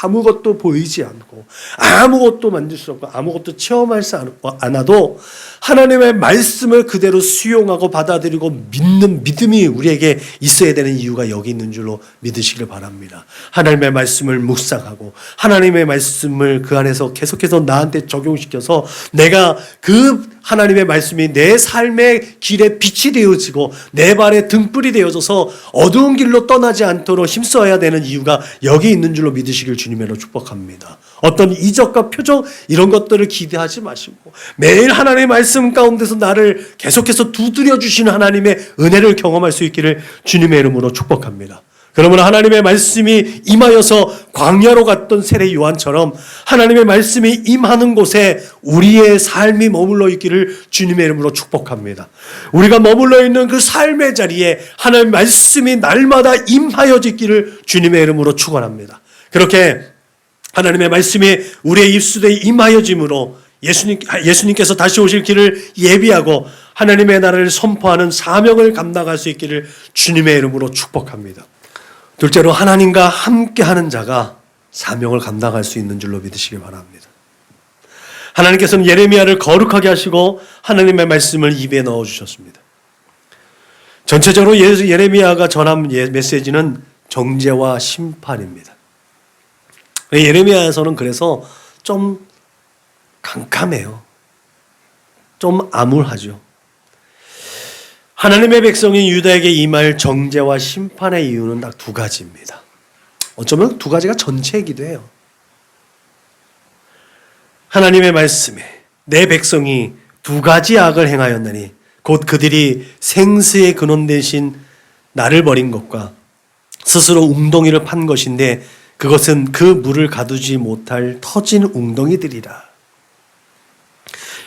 아무것도 보이지 않고 아무것도 만질 수 없고 아무것도 체험할 수 않아도 하나님의 말씀을 그대로 수용하고 받아들이고 믿는 믿음이 우리에게 있어야 되는 이유가 여기 있는 줄로 믿으시길 바랍니다. 하나님의 말씀을 묵상하고 하나님의 말씀을 그 안에서 계속해서 나한테 적용시켜서 내가 그 하나님의 말씀이 내 삶의 길에 빛이 되어지고 내 발에 등불이 되어져서 어두운 길로 떠나지 않도록 힘써야 되는 이유가 여기 있는 줄로 믿으시길 주님으로 축복합니다. 어떤 이적과 표적 이런 것들을 기대하지 마시고 매일 하나님의 말씀 가운데서 나를 계속해서 두드려 주시는 하나님의 은혜를 경험할 수 있기를 주님의 이름으로 축복합니다. 그러면 하나님의 말씀이 임하여서 광야로 갔던 세례 요한처럼 하나님의 말씀이 임하는 곳에 우리의 삶이 머물러 있기를 주님의 이름으로 축복합니다. 우리가 머물러 있는 그 삶의 자리에 하나님의 말씀이 날마다 임하여지기를 주님의 이름으로 축원합니다. 그렇게 하나님의 말씀이 우리의 입술에 임하여짐으로 예수님께서 다시 오실 길을 예비하고 하나님의 나라를 선포하는 사명을 감당할 수 있기를 주님의 이름으로 축복합니다. 둘째로 하나님과 함께하는 자가 사명을 감당할 수 있는 줄로 믿으시기 바랍니다. 하나님께서는 예레미야를 거룩하게 하시고 하나님의 말씀을 입에 넣어주셨습니다. 전체적으로 예레미야가 전한 메시지는 정죄와 심판입니다. 예레미야에서는 그래서 좀 깜깜해요. 좀 암울하죠. 하나님의 백성인 유다에게 임할 정죄와 심판의 이유는 딱 두 가지입니다. 어쩌면 두 가지가 전체이기도 해요. 하나님의 말씀에 내 백성이 두 가지 악을 행하였나니 곧 그들이 생수의 근원 대신 나를 버린 것과 스스로 웅덩이를 판 것인데 그것은 그 물을 가두지 못할 터진 웅덩이들이라.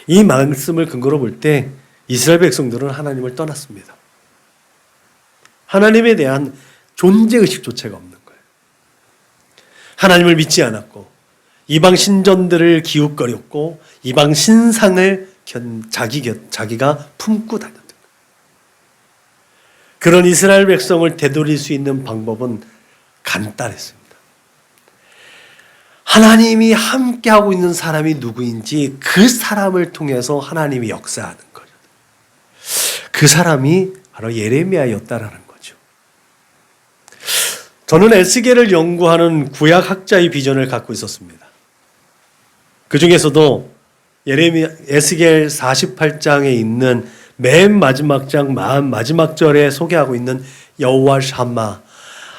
이 말씀을 근거로 볼 때 이스라엘 백성들은 하나님을 떠났습니다. 하나님에 대한 존재의식조차가 없는 거예요. 하나님을 믿지 않았고 이방 신전들을 기웃거렸고 이방 신상을 자기가 품고 다녔던 거예요. 그런 이스라엘 백성을 되돌릴 수 있는 방법은 간단했습니다. 하나님이 함께하고 있는 사람이 누구인지 그 사람을 통해서 하나님이 역사하는 거예요. 그 사람이 바로 예레미야였다라는 거죠. 저는 에스겔을 연구하는 구약학자의 비전을 갖고 있었습니다. 그 중에서도 에스겔 48장에 있는 맨 마지막 장 마지막 절에 소개하고 있는 여호와 샴마,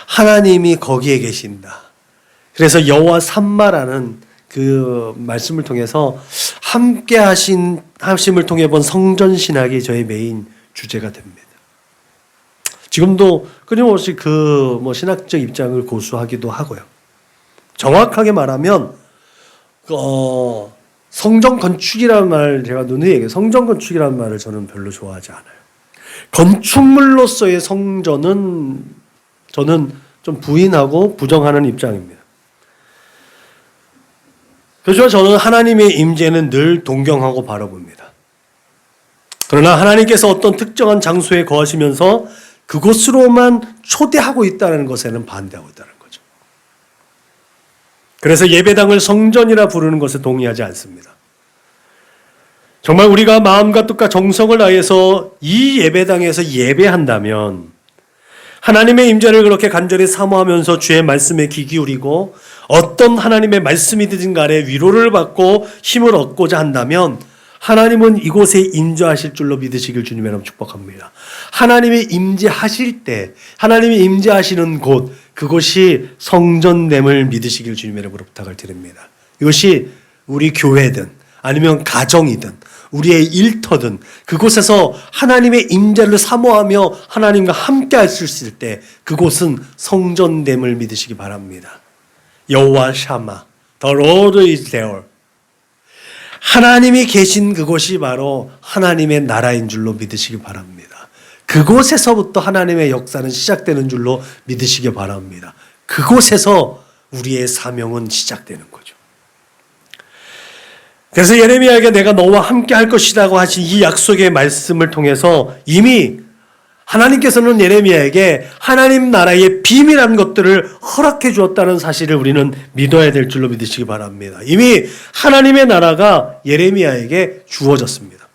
하나님이 거기에 계신다. 그래서 여호와 삼마라는 그 말씀을 통해서 함께 하심을 통해 본 성전 신학이 저의 메인 주제가 됩니다. 지금도 끊임없이 그 신학적 입장을 고수하기도 하고요. 정확하게 말하면 성전 건축이라는 말, 제가 누누이 얘기해요. 성전 건축이라는 말을 저는 별로 좋아하지 않아요. 건축물로서의 성전은 저는 좀 부인하고 부정하는 입장입니다. 그래서 저는 하나님의 임재는 늘 동경하고 바라봅니다. 그러나 하나님께서 어떤 특정한 장소에 거하시면서 그곳으로만 초대하고 있다는 것에는 반대하고 있다는 거죠. 그래서 예배당을 성전이라 부르는 것에 동의하지 않습니다. 정말 우리가 마음과 뜻과 정성을 다해서 이 예배당에서 예배한다면 하나님의 임재를 그렇게 간절히 사모하면서 주의 말씀에 귀 기울이고 어떤 하나님의 말씀이든 간에 위로를 받고 힘을 얻고자 한다면 하나님은 이곳에 임재하실 줄로 믿으시길 주님의 이름으로 축복합니다. 하나님이 임재하실 때, 하나님이 임재하시는 곳, 그곳이 성전됨을 믿으시길 주님의 이름으로 부탁을 드립니다. 이것이 우리 교회든 아니면 가정이든 우리의 일터든 그곳에서 하나님의 임재를 사모하며 하나님과 함께 할 수 있을 때 그곳은 성전됨을 믿으시기 바랍니다. 여호와 샤마, The Lord is there. 하나님이 계신 그곳이 바로 하나님의 나라인 줄로 믿으시기 바랍니다. 그곳에서부터 하나님의 역사는 시작되는 줄로 믿으시기 바랍니다. 그곳에서 우리의 사명은 시작되는 거죠. 그래서 예레미야에게 내가 너와 함께 할 것이라고 하신 이 약속의 말씀을 통해서 이미 하나님께서는 예레미야에게 하나님 나라의 비밀한 것들을 허락해 주었다는 사실을 우리는 믿어야 될 줄로 믿으시기 바랍니다. 이미 하나님의 나라가 예레미야에게 주어졌습니다.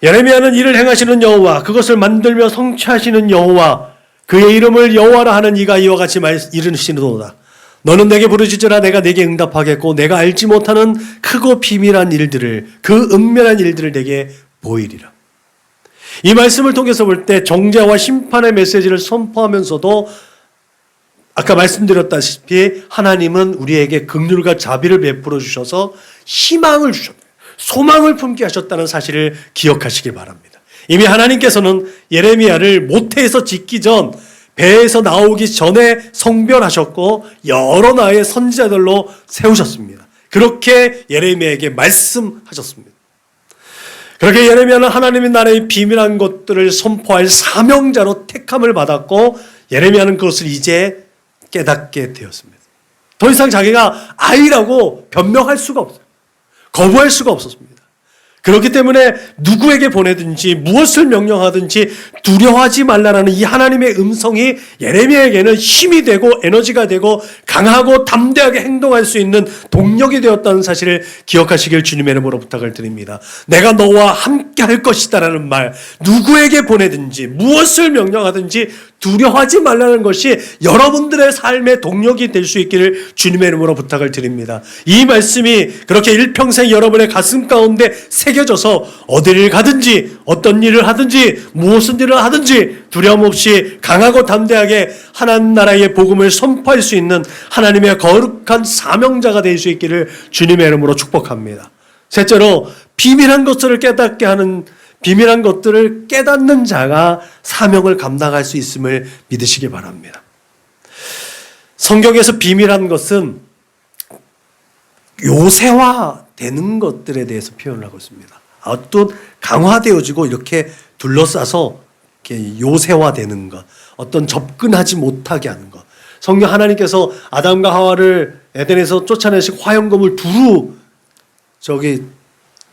예레미야는 이를 행하시는 여호와, 그것을 만들며 성취하시는 여호와, 그의 이름을 여호와라 하는 이가 이와 같이 이르시노다. 너는 내게 부르짖으라 내가 내게 응답하겠고 내가 알지 못하는 크고 비밀한 일들을, 그 은밀한 일들을 내게 보이리라. 이 말씀을 통해서 볼 때 정죄와 심판의 메시지를 선포하면서도 아까 말씀드렸다시피 하나님은 우리에게 긍휼과 자비를 베풀어 주셔서 희망을 주셨다, 소망을 품게 하셨다는 사실을 기억하시기 바랍니다. 이미 하나님께서는 예레미야를 모태에서 짓기 전, 배에서 나오기 전에 성별하셨고 여러 나라의 선지자들로 세우셨습니다. 그렇게 예레미야에게 말씀하셨습니다. 그렇게 예레미야는 하나님의 나라의 비밀한 것들을 선포할 사명자로 택함을 받았고 예레미야는 그것을 이제 깨닫게 되었습니다. 더 이상 자기가 아이라고 변명할 수가 없어요. 거부할 수가 없었습니다. 그렇기 때문에 누구에게 보내든지 무엇을 명령하든지 두려워하지 말라라는 이 하나님의 음성이 예레미야에게는 힘이 되고 에너지가 되고 강하고 담대하게 행동할 수 있는 동력이 되었다는 사실을 기억하시길 주님의 이름으로 부탁을 드립니다. 내가 너와 함께 할 것이다라는 말, 누구에게 보내든지 무엇을 명령하든지 두려워하지 말라는 것이 여러분들의 삶의 동력이 될 수 있기를 주님의 이름으로 부탁을 드립니다. 이 말씀이 그렇게 일평생 여러분의 가슴 가운데 새겨져서 어디를 가든지 어떤 일을 하든지 무엇을 일을 하든지 두려움 없이 강하고 담대하게 하나님 나라의 복음을 선포할 수 있는 하나님의 거룩한 사명자가 될 수 있기를 주님의 이름으로 축복합니다. 셋째로 비밀한 것들을 깨닫게 하는, 비밀한 것들을 깨닫는 자가 사명을 감당할 수 있음을 믿으시기 바랍니다. 성경에서 비밀한 것은 요새화되는 것들에 대해서 표현을 하고 있습니다. 어떤 강화되어지고 이렇게 둘러싸서 이렇게 요새화되는 것, 어떤 접근하지 못하게 하는 것. 성경 하나님께서 아담과 하와를 에덴에서 쫓아내시고 화영검을 두루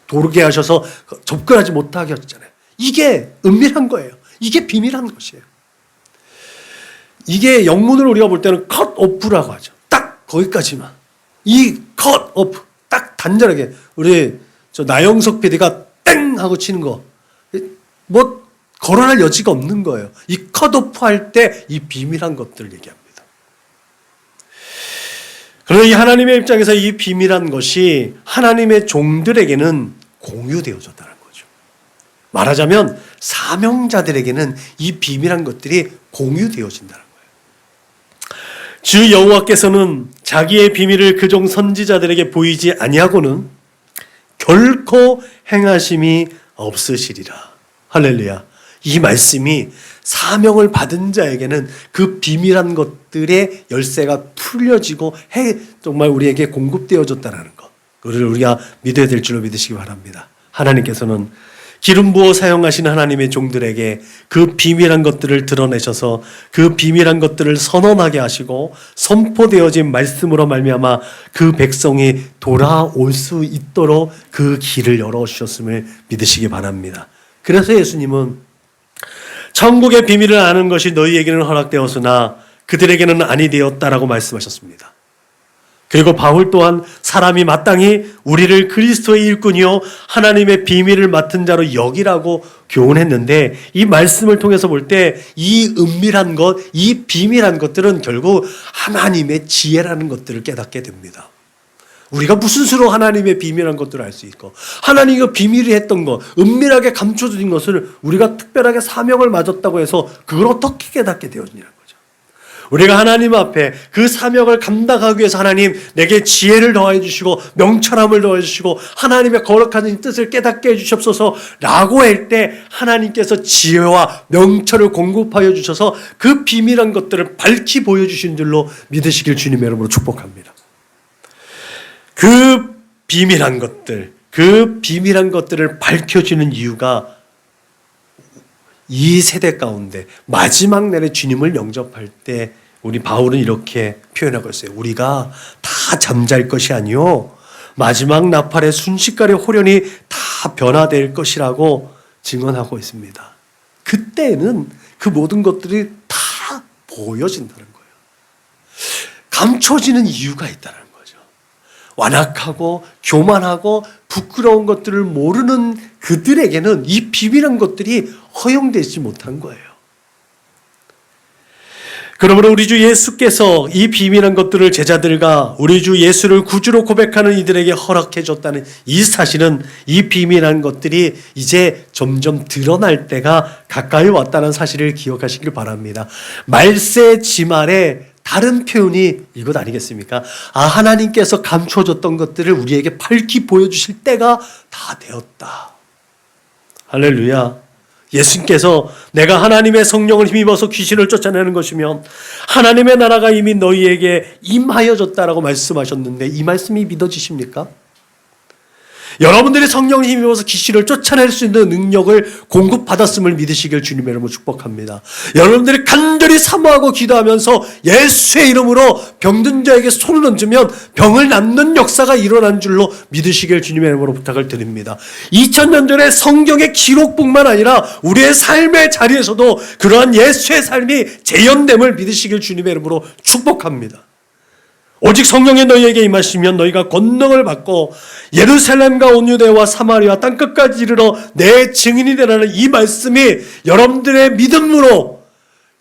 도르게 하셔서 접근하지 못하게 하셨잖아요. 이게 은밀한 거예요. 이게 비밀한 것이에요. 이게 영문으로 우리가 볼 때는 컷 오프라고 하죠. 딱 거기까지만. 이 컷 오프, 딱 단절하게. 우리 나영석 PD가 땡 하고 치는 거, 뭐 거론할 여지가 없는 거예요. 이 컷 오프 할 때 이 비밀한 것들을 얘기합니다. 그러나 이 하나님의 입장에서 이 비밀한 것이 하나님의 종들에게는 공유되어졌다는 거죠. 말하자면 사명자들에게는 이 비밀한 것들이 공유되어진다는 거예요. 주 여호와께서는 자기의 비밀을 그종 선지자들에게 보이지 아니하고는 결코 행하심이 없으시리라. 할렐루야. 이 말씀이 사명을 받은 자에게는 그 비밀한 것들의 열쇠가 풀려지고 정말 우리에게 공급되어졌다는 것, 그걸 우리가 믿어야 될 줄로 믿으시기 바랍니다. 하나님께서는 기름 부어 사용하신 하나님의 종들에게 그 비밀한 것들을 드러내셔서 그 비밀한 것들을 선언하게 하시고 선포되어진 말씀으로 말미암아 그 백성이 돌아올 수 있도록 그 길을 열어주셨음을 믿으시기 바랍니다. 그래서 예수님은 천국의 비밀을 아는 것이 너희에게는 허락되었으나 그들에게는 아니 되었다라고 말씀하셨습니다. 그리고 바울 또한 사람이 마땅히 우리를 그리스도의 일꾼이요 하나님의 비밀을 맡은 자로 여기라고 교훈했는데, 이 말씀을 통해서 볼 때 이 은밀한 것, 이 비밀한 것들은 결국 하나님의 지혜라는 것들을 깨닫게 됩니다. 우리가 무슨 수로 하나님의 비밀한 것들을 알 수 있고, 하나님이 비밀이 했던 것, 은밀하게 감춰진 것을 우리가 특별하게 사명을 맞았다고 해서 그걸 어떻게 깨닫게 되었느냐는 거죠. 우리가 하나님 앞에 그 사명을 감당하기 위해서 하나님 내게 지혜를 더해 주시고 명철함을 더해 주시고 하나님의 거룩한 뜻을 깨닫게 해 주시옵소서 라고 할 때 하나님께서 지혜와 명철을 공급하여 주셔서 그 비밀한 것들을 밝히 보여주신 줄로 믿으시길 주님의 이름으로 축복합니다. 그 비밀한 것들을 밝혀주는 이유가 이 세대 가운데 마지막 날에 주님을 영접할 때 우리 바울은 이렇게 표현하고 있어요. 우리가 다 잠잘 것이 아니요 마지막 나팔의 순식간에 호련히 다 변화될 것이라고 증언하고 있습니다. 그때는 그 모든 것들이 다 보여진다는 거예요. 감춰지는 이유가 있다는 거죠. 완악하고 교만하고 부끄러운 것들을 모르는 그들에게는 이 비밀한 것들이 허용되지 못한 거예요. 그러므로 우리 주 예수께서 이 비밀한 것들을 제자들과 우리 주 예수를 구주로 고백하는 이들에게 허락해 줬다는 이 사실은, 이 비밀한 것들이 이제 점점 드러날 때가 가까이 왔다는 사실을 기억하시길 바랍니다. 말세 지말에 다른 표현이 이것 아니겠습니까? 하나님께서 감춰줬던 것들을 우리에게 밝히 보여주실 때가 다 되었다. 할렐루야. 예수님께서 내가 하나님의 성령을 힘입어서 귀신을 쫓아내는 것이며 하나님의 나라가 이미 너희에게 임하여졌다라고 말씀하셨는데, 이 말씀이 믿어지십니까? 여러분들이 성령을 힘입어서 귀신을 쫓아낼 수 있는 능력을 공급받았음을 믿으시길 주님의 이름으로 축복합니다. 여러분들이 간절히 사모하고 기도하면서 예수의 이름으로 병든 자에게 손을 얹으면 병을 낫는 역사가 일어난 줄로 믿으시길 주님의 이름으로 부탁을 드립니다. 2000년 전에 성경의 기록뿐만 아니라 우리의 삶의 자리에서도 그러한 예수의 삶이 재현됨을 믿으시길 주님의 이름으로 축복합니다. 오직 성령이 너희에게 임하시면 너희가 권능을 받고 예루살렘과 온 유대와 사마리아 땅끝까지 이르러 내 증인이 되라는 이 말씀이 여러분들의 믿음으로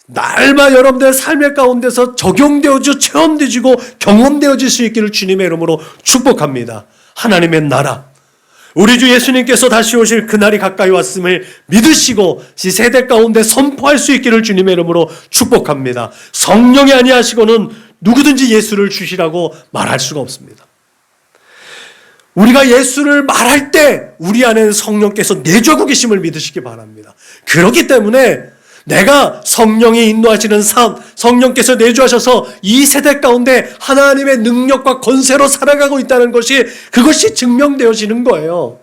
날마다 여러분들의 삶의 가운데서 적용되어지고 체험되어지고 경험되어질 수 있기를 주님의 이름으로 축복합니다. 하나님의 나라, 우리 주 예수님께서 다시 오실 그날이 가까이 왔음을 믿으시고 이 세대 가운데 선포할 수 있기를 주님의 이름으로 축복합니다. 성령이 아니하시고는 누구든지 예수를 주시라고 말할 수가 없습니다. 우리가 예수를 말할 때 우리 안에는 성령께서 내주하고 계심을 믿으시기 바랍니다. 그렇기 때문에 내가 성령이 인도하시는 삶, 성령께서 내주하셔서 이 세대 가운데 하나님의 능력과 권세로 살아가고 있다는 것이, 그것이 증명되어지는 거예요.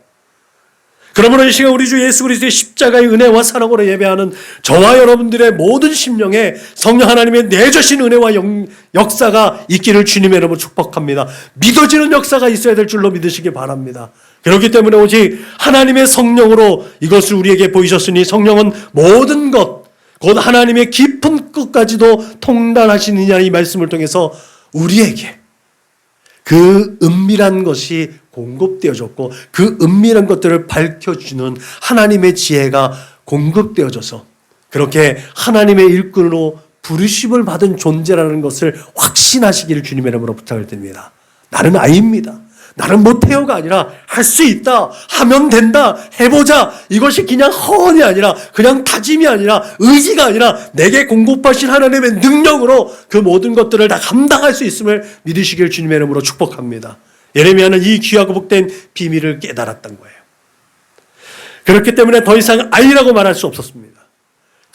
그러므로 이 시간 우리 주 예수 그리스도의 십자가의 은혜와 사랑으로 예배하는 저와 여러분들의 모든 심령에 성령 하나님의 내주신 은혜와 역사가 있기를 주님의 이름으로 축복합니다. 믿어지는 역사가 있어야 될 줄로 믿으시기 바랍니다. 그렇기 때문에 오직 하나님의 성령으로 이것을 우리에게 보이셨으니 성령은 모든 것, 곧 하나님의 깊은 끝까지도 통달하시느냐, 이 말씀을 통해서 우리에게 그 은밀한 것이 공급되어졌고 그 은밀한 것들을 밝혀주는 하나님의 지혜가 공급되어져서 그렇게 하나님의 일꾼으로 부르심을 받은 존재라는 것을 확신하시기를 주님의 이름으로 부탁을 드립니다. 나는 아이입니다. 나는 못해요가 아니라 할 수 있다, 하면 된다, 해보자, 이것이 그냥 허언이 아니라 그냥 다짐이 아니라 의지가 아니라 내게 공급하신 하나님의 능력으로 그 모든 것들을 다 감당할 수 있음을 믿으시길 주님의 이름으로 축복합니다. 예레미야는 이 귀하고 복된 비밀을 깨달았던 거예요. 그렇기 때문에 더 이상 아이라고 말할 수 없었습니다.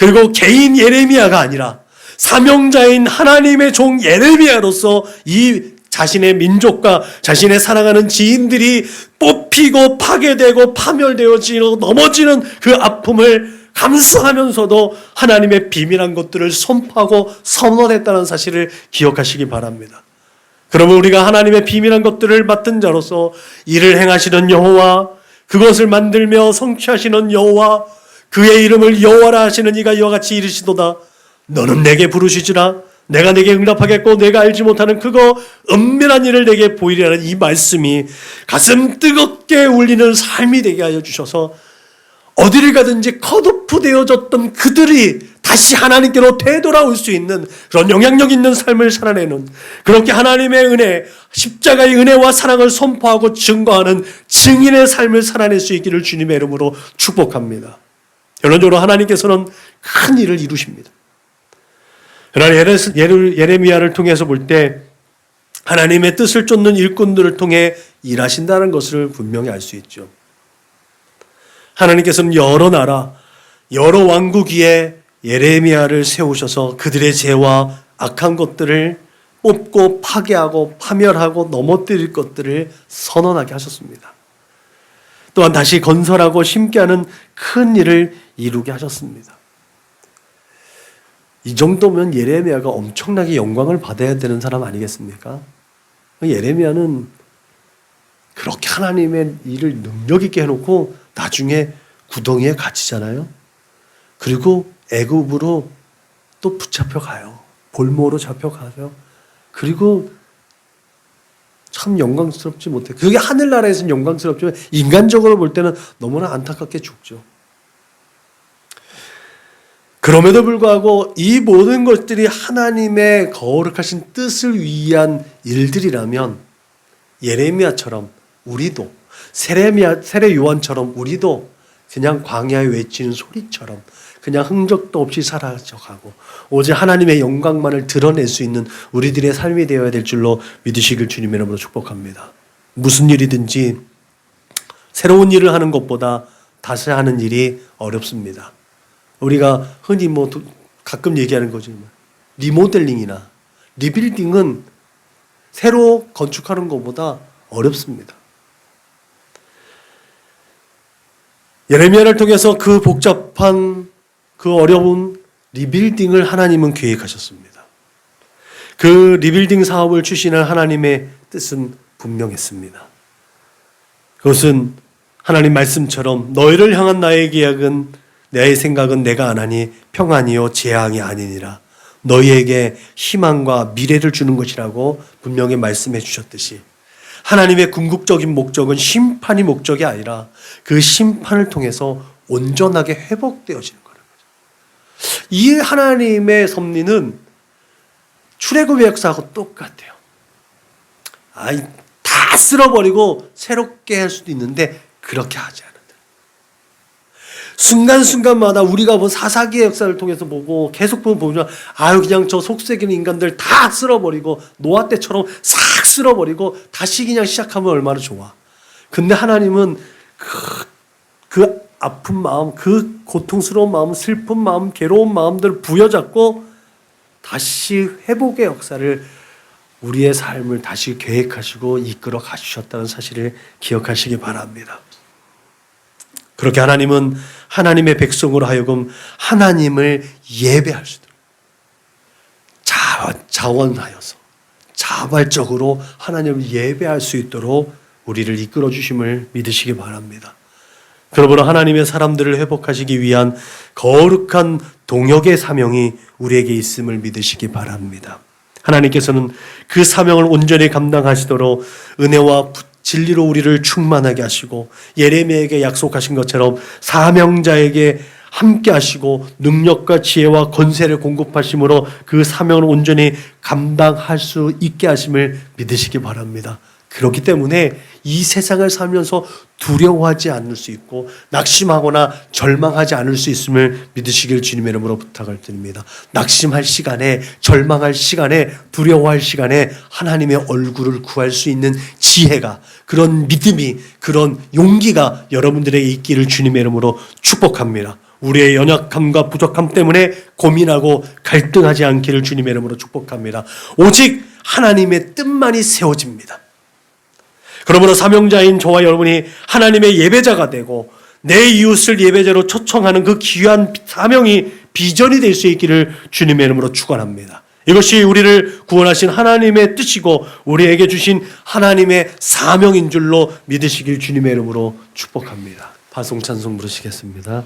그리고 개인 예레미야가 아니라 사명자인 하나님의 종 예레미야로서 이 자신의 민족과 자신의 사랑하는 지인들이 뽑히고 파괴되고 파멸되어지고 넘어지는 그 아픔을 감수하면서도 하나님의 비밀한 것들을 선포하고 선언했다는 사실을 기억하시기 바랍니다. 그러면 우리가 하나님의 비밀한 것들을 맡은 자로서 이를 행하시는 여호와, 그것을 만들며 성취하시는 여호와, 그의 이름을 여호와라 하시는 이가 이와 같이 이르시도다. 너는 내게 부르시지라. 내가 내게 응답하겠고 내가 알지 못하는 그거 은밀한 일을 내게 보이리라는 이 말씀이 가슴 뜨겁게 울리는 삶이 되게 하여 주셔서 어디를 가든지 컷오프 되어졌던 그들이 다시 하나님께로 되돌아올 수 있는 그런 영향력 있는 삶을 살아내는, 그렇게 하나님의 은혜, 십자가의 은혜와 사랑을 선포하고 증거하는 증인의 삶을 살아낼 수 있기를 주님의 이름으로 축복합니다. 결론적으로 하나님께서는 큰 일을 이루십니다. 그러나 예레미야를 통해서 볼 때 하나님의 뜻을 쫓는 일꾼들을 통해 일하신다는 것을 분명히 알 수 있죠. 하나님께서는 여러 나라, 여러 왕국 위에 예레미야를 세우셔서 그들의 죄와 악한 것들을 뽑고 파괴하고 파멸하고 넘어뜨릴 것들을 선언하게 하셨습니다. 또한 다시 건설하고 심게하는 큰 일을 이루게 하셨습니다. 이 정도면 예레미야가 엄청나게 영광을 받아야 되는 사람 아니겠습니까? 예레미야는 그렇게 하나님의 일을 능력 있게 해놓고 나중에 구덩이에 갇히잖아요. 그리고 애굽으로 또 붙잡혀 가요. 볼모로 잡혀가요. 그리고 참 영광스럽지 못해. 그게 하늘나라에서는 영광스럽지만 인간적으로 볼 때는 너무나 안타깝게 죽죠. 그럼에도 불구하고 이 모든 것들이 하나님의 거룩하신 뜻을 위한 일들이라면 예레미야처럼 우리도, 세례 요한처럼 우리도 그냥 광야에 외치는 소리처럼 그냥 흔적도 없이 사라져가고 오직 하나님의 영광만을 드러낼 수 있는 우리들의 삶이 되어야 될 줄로 믿으시길 주님의 이름으로 축복합니다. 무슨 일이든지 새로운 일을 하는 것보다 다시 하는 일이 어렵습니다. 우리가 흔히 가끔 얘기하는 거죠. 리모델링이나 리빌딩은 새로 건축하는 것보다 어렵습니다. 예레미야를 통해서 그 복잡한 그 어려운 리빌딩을 하나님은 계획하셨습니다. 그 리빌딩 사업을 추진할 하나님의 뜻은 분명했습니다. 그것은 하나님 말씀처럼 너희를 향한 나의 계약은, 내 생각은 내가 안 하니 평안이요 재앙이 아니니라. 너희에게 희망과 미래를 주는 것이라고 분명히 말씀해 주셨듯이 하나님의 궁극적인 목적은 심판이 목적이 아니라 그 심판을 통해서 온전하게 회복되어지는 거예요. 이 하나님의 섭리는 출애굽의 역사하고 똑같아요. 다 쓸어버리고 새롭게 할 수도 있는데 그렇게 하지 않아요. 순간순간마다 우리가 본 사사기의 역사를 통해서 보고 계속 보면 그냥 저 속썩이는 인간들 다 쓸어버리고 노아 때처럼 싹 쓸어버리고 다시 그냥 시작하면 얼마나 좋아. 근데 하나님은 그 아픈 마음, 그 고통스러운 마음, 슬픈 마음, 괴로운 마음들을 부여잡고 다시 회복의 역사를 우리의 삶을 다시 계획하시고 이끌어 가주셨다는 사실을 기억하시기 바랍니다. 그렇게 하나님은 하나님의 백성으로 하여금 하나님을 예배할 수 있도록 자원하여서 자발적으로 하나님을 예배할 수 있도록 우리를 이끌어 주심을 믿으시기 바랍니다. 그러므로 하나님의 사람들을 회복하시기 위한 거룩한 동역의 사명이 우리에게 있음을 믿으시기 바랍니다. 하나님께서는 그 사명을 온전히 감당하시도록 은혜와 진리로 우리를 충만하게 하시고 예레미야에게 약속하신 것처럼 사명자에게 함께 하시고 능력과 지혜와 권세를 공급하심으로 그 사명을 온전히 감당할 수 있게 하심을 믿으시기 바랍니다. 그렇기 때문에 이 세상을 살면서 두려워하지 않을 수 있고 낙심하거나 절망하지 않을 수 있음을 믿으시길 주님의 이름으로 부탁을 드립니다. 낙심할 시간에, 절망할 시간에, 두려워할 시간에 하나님의 얼굴을 구할 수 있는 지혜가, 그런 믿음이, 그런 용기가 여러분들에게 있기를 주님의 이름으로 축복합니다. 우리의 연약함과 부족함 때문에 고민하고 갈등하지 않기를 주님의 이름으로 축복합니다. 오직 하나님의 뜻만이 세워집니다. 그러므로 사명자인 저와 여러분이 하나님의 예배자가 되고 내 이웃을 예배자로 초청하는 그 귀한 사명이 비전이 될 수 있기를 주님의 이름으로 축원합니다. 이것이 우리를 구원하신 하나님의 뜻이고 우리에게 주신 하나님의 사명인 줄로 믿으시길 주님의 이름으로 축복합니다. 파송 찬송 부르시겠습니다.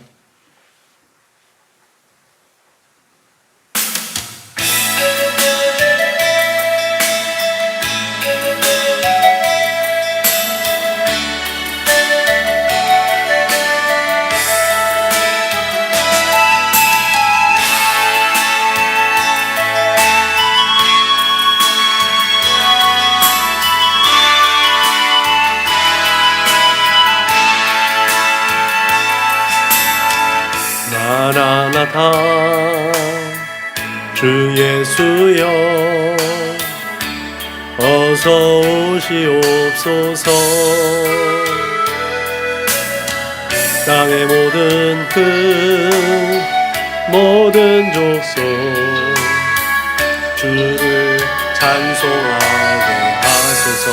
마라나타 주 예수여 어서 오시옵소서. 땅의 모든 끝 모든 족속 주를 찬송하게 하소서.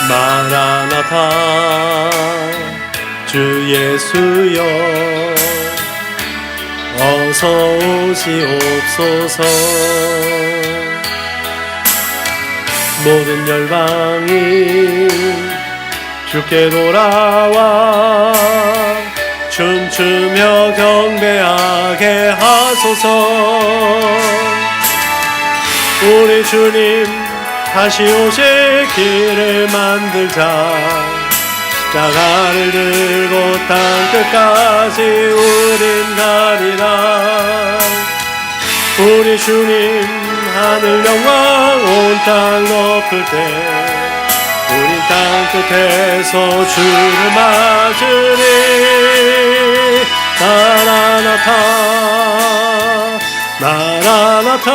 마라나타 주 예수여 어서 오시옵소서. 모든 열방이 주께 돌아와 춤추며 경배하게 하소서. 우리 주님 다시 오실 길을 만들자. 십자가를 들고 땅끝까지 우린 가리라. 우리 주님 하늘 영광 온 땅 덮을 때 우리 땅끝에서 주를 맞으리. 마라나타 마라나타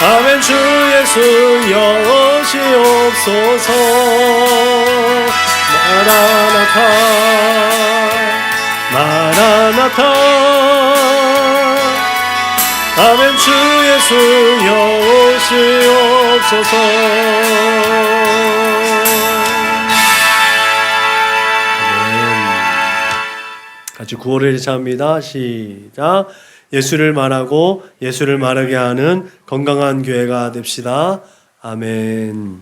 아멘. 주 예수여 오시옵소서. 마라나타 마라나타 아멘. 주 예수여 오시옵소서. 같이 구호를 제차합니다. 시작. 예수를 말하고 예수를 말하게 하는 건강한 교회가 됩시다. 아멘.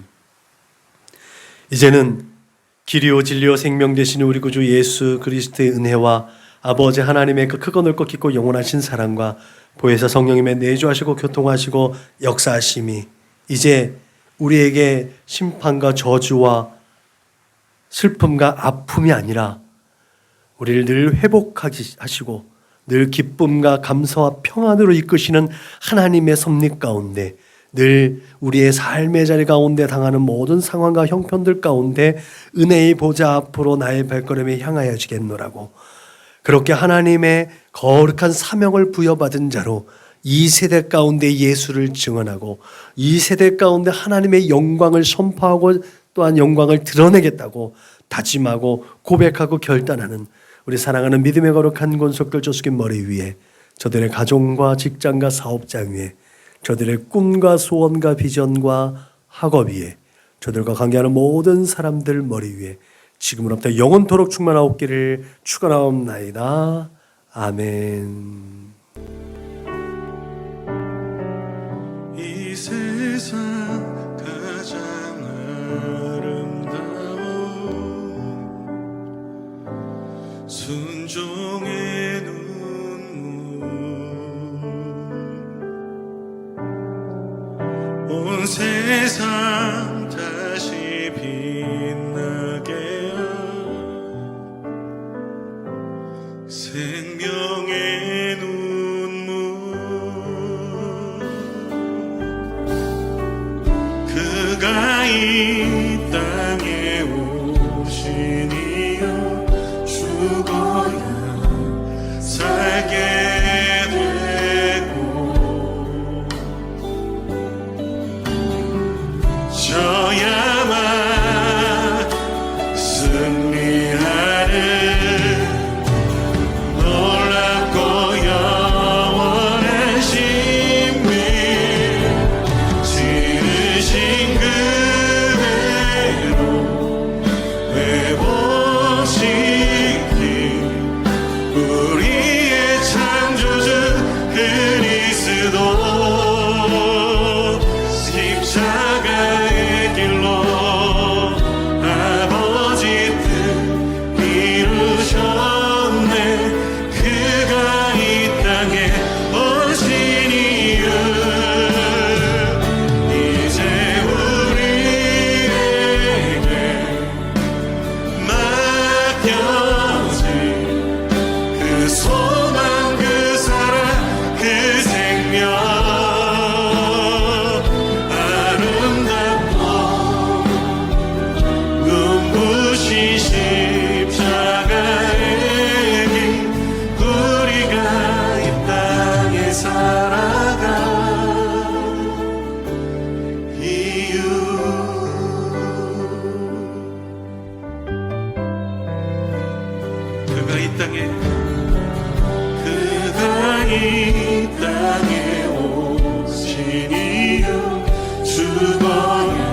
이제는 길이요 진리요 생명 되시는 우리 구주 예수 그리스도의 은혜와 아버지 하나님의 그 크고 넓고 깊고 영원하신 사랑과 보혜사 성령님의 내주하시고 교통하시고 역사하심이 이제 우리에게 심판과 저주와 슬픔과 아픔이 아니라 우리를 늘 회복하게 하시고 늘 기쁨과 감사와 평안으로 이끄시는 하나님의 섭리 가운데 늘 우리의 삶의 자리 가운데 당하는 모든 상황과 형편들 가운데 은혜의 보좌 앞으로 나의 발걸음이 향하여 지겠노라고. 그렇게 하나님의 거룩한 사명을 부여받은 자로 이 세대 가운데 예수를 증언하고 이 세대 가운데 하나님의 영광을 선포하고 또한 영광을 드러내겠다고 다짐하고 고백하고 결단하는 우리 사랑하는 믿음의 거룩한 권속들 조숙인 머리 위에 저들의 가정과 직장과 사업장 위에 저들의 꿈과 소원과 비전과 학업 위에 저들과 관계하는 모든 사람들 머리 위에 지금으로부터 영원토록 충만하옵기를 축원하옵나이다. 아멘. 이 세상 가장 아름다운 순종의 눈물 온 세상 다시 빛나게 생명의 눈물 그가 이 땅에 오신 이유 죽어야 살게 되고 저 땅에 그가 이 땅에 오신 이유 죽어야